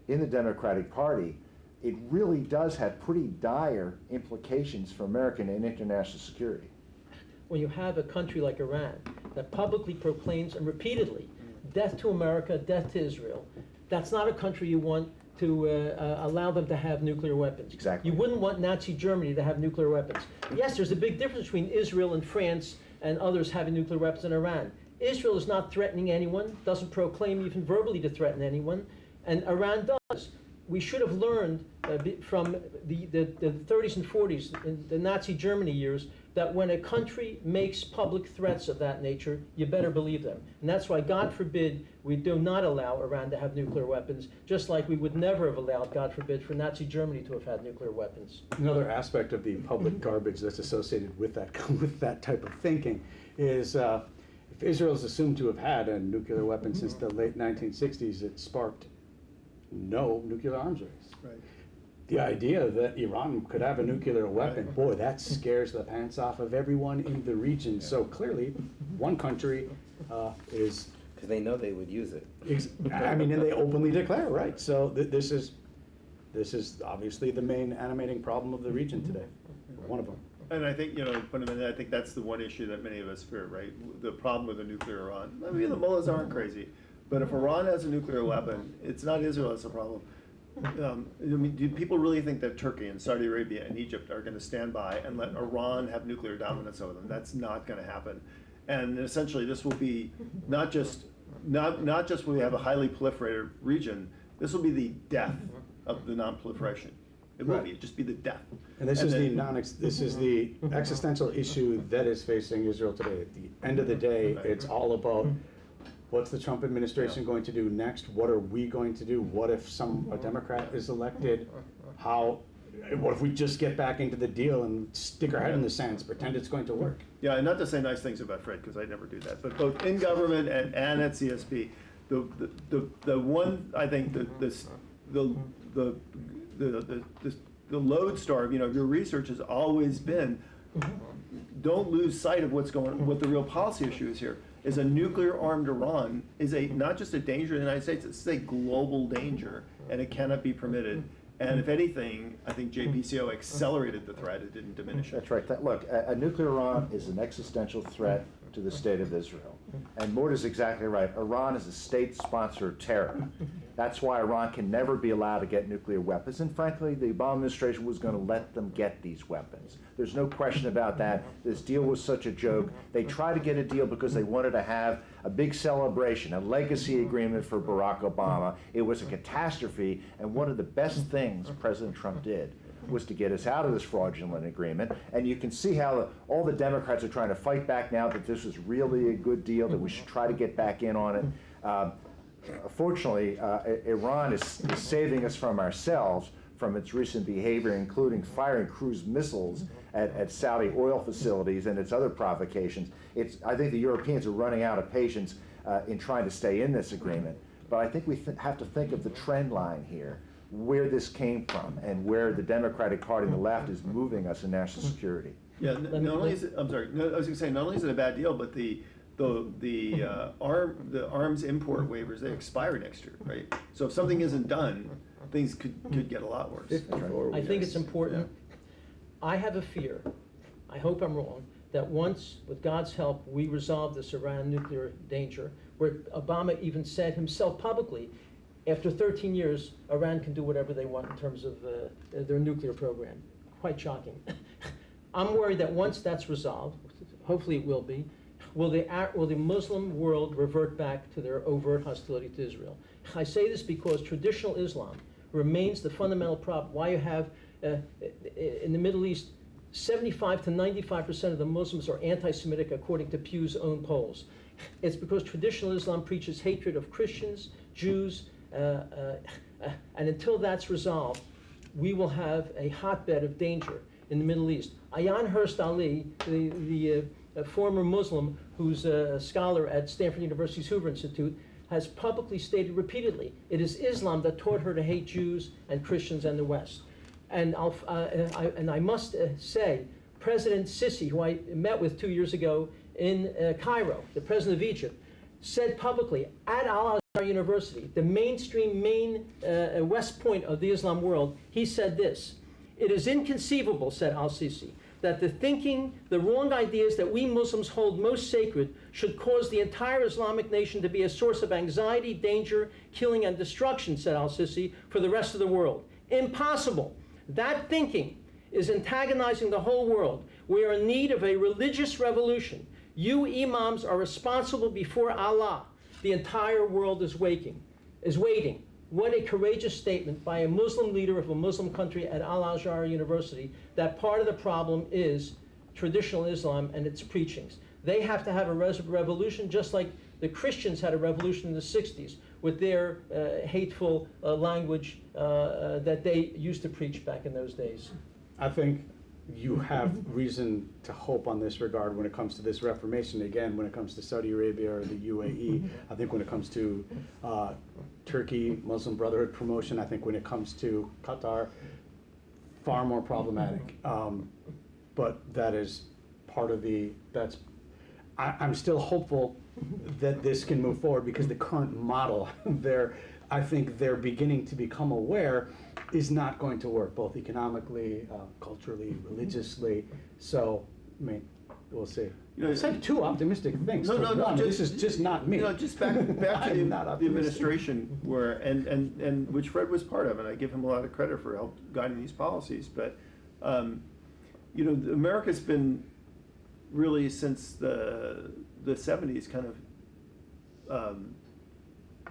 in the Democratic Party, it really does have pretty dire implications for American and international security. When you have a country like Iran that publicly proclaims and repeatedly death to America, death to Israel, that's not a country you want allow them to have nuclear weapons. Exactly. You wouldn't want Nazi Germany to have nuclear weapons. Yes, there's a big difference between Israel and France and others having nuclear weapons in Iran. Israel is not threatening anyone, doesn't proclaim even verbally to threaten anyone, and Iran does. We should have learned from the 30s and 40s, in the Nazi Germany years, that when a country makes public threats of that nature, you better believe them. And that's why, God forbid, we do not allow Iran to have nuclear weapons, just like we would never have allowed, God forbid, for Nazi Germany to have had nuclear weapons. Another aspect of the public garbage that's associated with that with that type of thinking is if Israel is assumed to have had a nuclear weapon since the late 1960s, it sparked no nuclear arms race. Right. The idea that Iran could have a nuclear weapon, boy, that scares the pants off of everyone in the region. So clearly, one country is. Because they know they would use it. I mean, and they openly declare, right? So this is obviously the main animating problem of the region today, one of them. And I think, fundamentally, I think that's the one issue that many of us fear, right? The problem with a nuclear Iran. I mean, the mullahs aren't crazy, but if Iran has a nuclear weapon, it's not Israel that's the problem. Do people really think that Turkey and Saudi Arabia and Egypt are going to stand by and let Iran have nuclear dominance over them? That's not going to happen. And essentially, this will be not just when we have a highly proliferated region. This will be the death of the non-proliferation. It will be. It'll just be the death. And this is the existential issue that is facing Israel today. At the end of the day, it's all about what's the Trump administration going to do next? What are we going to do? What if a Democrat is elected? What if we just get back into the deal and stick our head in the sand, pretend it's going to work? Yeah, and not to say nice things about Fred, because I never do that, but both in government and at CSP, the one, I think, the lodestar of your research has always been, don't lose sight of what the real policy issue is here. Is a nuclear-armed Iran is not just a danger to the United States, it's a global danger, and it cannot be permitted. And if anything, I think JPCO accelerated the threat, it didn't diminish it. That's right. Look, a nuclear Iran is an existential threat to the state of Israel. And Mort is exactly right. Iran is a state sponsor of terror. That's why Iran can never be allowed to get nuclear weapons. And frankly, the Obama administration was going to let them get these weapons. There's no question about that. This deal was such a joke. They tried to get a deal because they wanted to have a big celebration, a legacy agreement for Barack Obama. It was a catastrophe, and one of the best things President Trump did was to get us out of this fraudulent agreement. And you can see how all the Democrats are trying to fight back now that this is really a good deal, that we should try to get back in on it. Fortunately, Iran is saving us from ourselves, from its recent behavior, including firing cruise missiles at Saudi oil facilities and its other provocations. I think the Europeans are running out of patience in trying to stay in this agreement. But I think we have to think of the trend line here, where this came from and where the Democratic Party and the left is moving us in national security. Yeah, not only is it, I'm sorry, no, I was going to say, not only is it a bad deal, but the arms import waivers, they expire next year, right? So if something isn't done, things could get a lot worse. I think it's important. I have a fear, I hope I'm wrong, that once, with God's help, we resolve this Iran nuclear danger, where Obama even said himself publicly, after 13 years, Iran can do whatever they want in terms of their nuclear program. Quite shocking. I'm worried that once that's resolved, hopefully it will be, will the Muslim world revert back to their overt hostility to Israel? I say this because traditional Islam remains the fundamental problem. Why you have, in the Middle East, 75 to 95% of the Muslims are anti-Semitic according to Pew's own polls. It's because traditional Islam preaches hatred of Christians, Jews, and until that's resolved, we will have a hotbed of danger in the Middle East. Ayaan Hirst Ali, the former Muslim who's a scholar at Stanford University's Hoover Institute, has publicly stated repeatedly, it is Islam that taught her to hate Jews and Christians and the West. And I must say, President Sisi, who I met with 2 years ago in Cairo, the president of Egypt, said publicly at Al-Azhar University, the mainstream West Point of the Islam world, he said this: "It is inconceivable," said al-Sisi, that the thinking, the wrong ideas that we Muslims hold most sacred should cause the entire Islamic nation to be a source of anxiety, danger, killing, and destruction, said al-Sisi, for the rest of the world. Impossible. That thinking is antagonizing the whole world. We are in need of a religious revolution. You imams are responsible before Allah. The entire world is waiting. What a courageous statement by a Muslim leader of a Muslim country at Al-Azhar University, that part of the problem is traditional Islam and its preachings. They have to have a revolution, just like the Christians had a revolution in the 60s with their hateful language that they used to preach back in those days. I think you have reason to hope on this regard when it comes to this reformation. Again, when it comes to Saudi Arabia or the UAE, I think when it comes to Turkey, Muslim Brotherhood promotion, I think when it comes to Qatar, far more problematic. But that is part of I'm still hopeful that this can move forward, because the current model I think they're beginning to become aware is not going to work, both economically, culturally, religiously. So, I mean, we'll see. It's like two optimistic things. No. This is just not me. Just back to I'm not the optimistic. administration, where and which Fred was part of, and I give him a lot of credit for help guiding these policies. But America's been really, since the 70s, kind of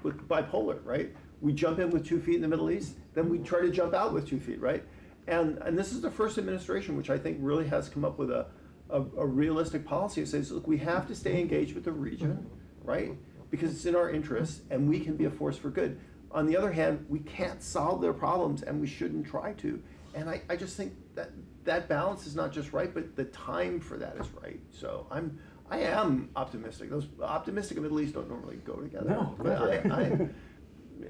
with bipolar, right? We jump in with 2 feet in the Middle East, then we try to jump out with 2 feet, right? And this is the first administration which I think really has come up with a realistic policy that says, look, we have to stay engaged with the region, right? Because it's in our interests, and we can be a force for good. On the other hand, we can't solve their problems, and we shouldn't try to. And I just think that balance is not just right, but the time for that is right. So I am optimistic. Those optimistic and Middle East don't normally go together. No, but never.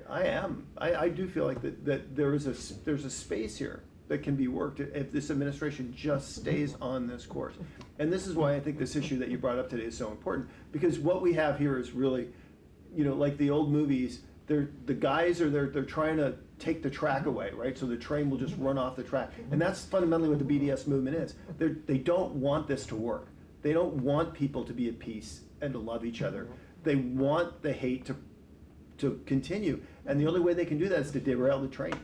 I am. I do feel like that there's a space here that can be worked if this administration just stays on this course. And this is why I think this issue that you brought up today is so important, because what we have here is really, like the old movies, the guys are they're trying to take the track away, right? So the train will just run off the track. And that's fundamentally what the BDS movement is. They don't want this to work. They don't want people to be at peace and to love each other. They want the hate to continue. And the only way they can do that is to derail the train.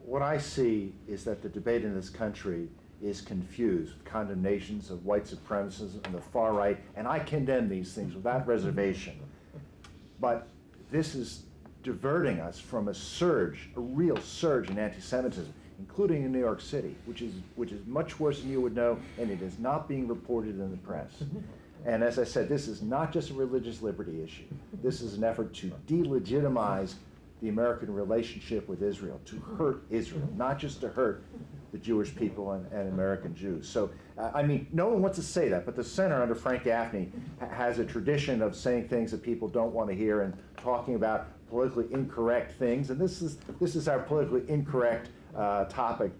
What I see is that the debate in this country is confused with condemnations of white supremacism and the far right, and I condemn these things without reservation. But this is diverting us from a real surge in anti-Semitism, including in New York City, which is much worse than you would know, and it is not being reported in the press. And as I said, this is not just a religious liberty issue. This is an effort to delegitimize the American relationship with Israel, to hurt Israel, not just to hurt the Jewish people and American Jews. So, no one wants to say that, but the center under Frank Gaffney has a tradition of saying things that people don't want to hear and talking about politically incorrect things, and this is our politically incorrect topic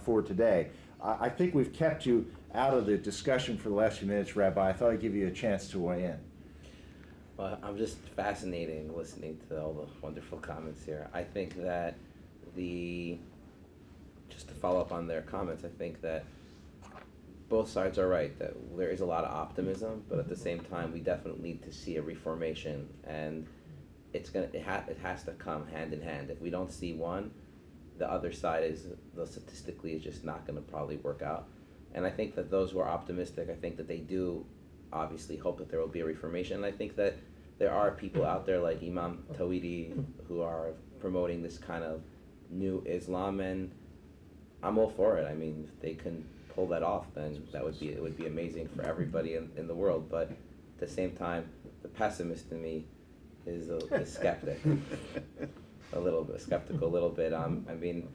for today. I think we've kept you out of the discussion for the last few minutes, Rabbi. I thought I'd give you a chance to weigh in. Well, I'm just fascinating listening to all the wonderful comments here. I think that just to follow up on their comments, I think that both sides are right, that there is a lot of optimism, but at the same time, we definitely need to see a reformation, and it has to come hand in hand. If we don't see one, the other side statistically is just not going to probably work out. And I think that those who are optimistic, I think that they do obviously hope that there will be a reformation. And I think that there are people out there like Imam Tawhidi who are promoting this kind of new Islam, and I'm all for it. I mean, if they can pull that off, then it would be amazing for everybody in the world. But at the same time, the pessimist in me is a skeptic, a little bit skeptical, a little bit. I mean,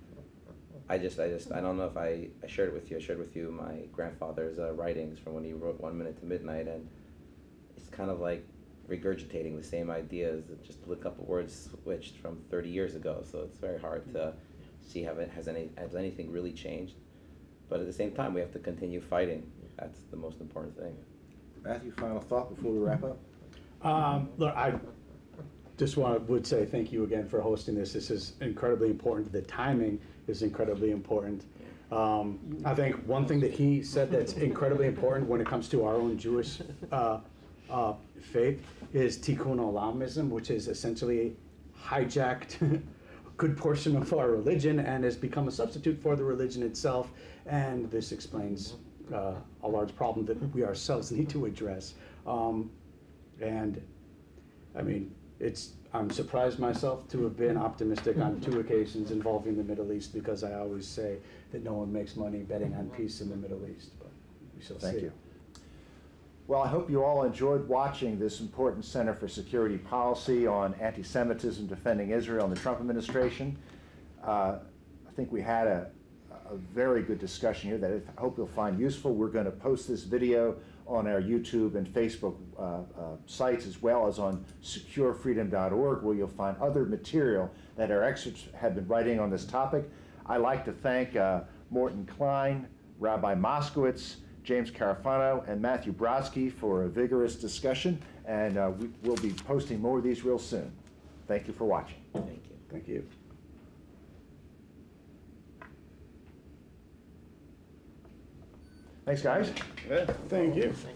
I don't know if I shared it with you. I shared with you my grandfather's writings from when he wrote 1 Minute to Midnight, and it's kind of like regurgitating the same ideas, just a couple words switched from 30 years ago. So it's very hard to see has anything really changed. But at the same time, we have to continue fighting. That's the most important thing. Matthew, final thought before we wrap up? Look, I just would say thank you again for hosting this. This is incredibly important. The timing is incredibly important. I think one thing that he said that's incredibly important when it comes to our own Jewish faith is tikkun olamism, which is essentially hijacked a good portion of our religion and has become a substitute for the religion itself. And this explains a large problem that we ourselves need to address. And I mean, I'm surprised myself to have been optimistic on 2 occasions involving the Middle East, because I always say that no one makes money betting on peace in the Middle East, but we shall see. Thank you. Well, I hope you all enjoyed watching this important Center for Security Policy on anti-Semitism, defending Israel and the Trump administration. I think we had a very good discussion here that I hope you'll find useful. We're going to post this video on our YouTube and Facebook sites, as well as on securefreedom.org, where you'll find other material that our experts have been writing on this topic. I'd like to thank MORTON KLEIN, Rabbi Moskowitz, James Karafano, and Matthew BRODSKY for a vigorous discussion, and we'll be posting more of these real soon. Thank you for watching. Thank you. Thank you. Thanks, guys. Yeah. Thank you.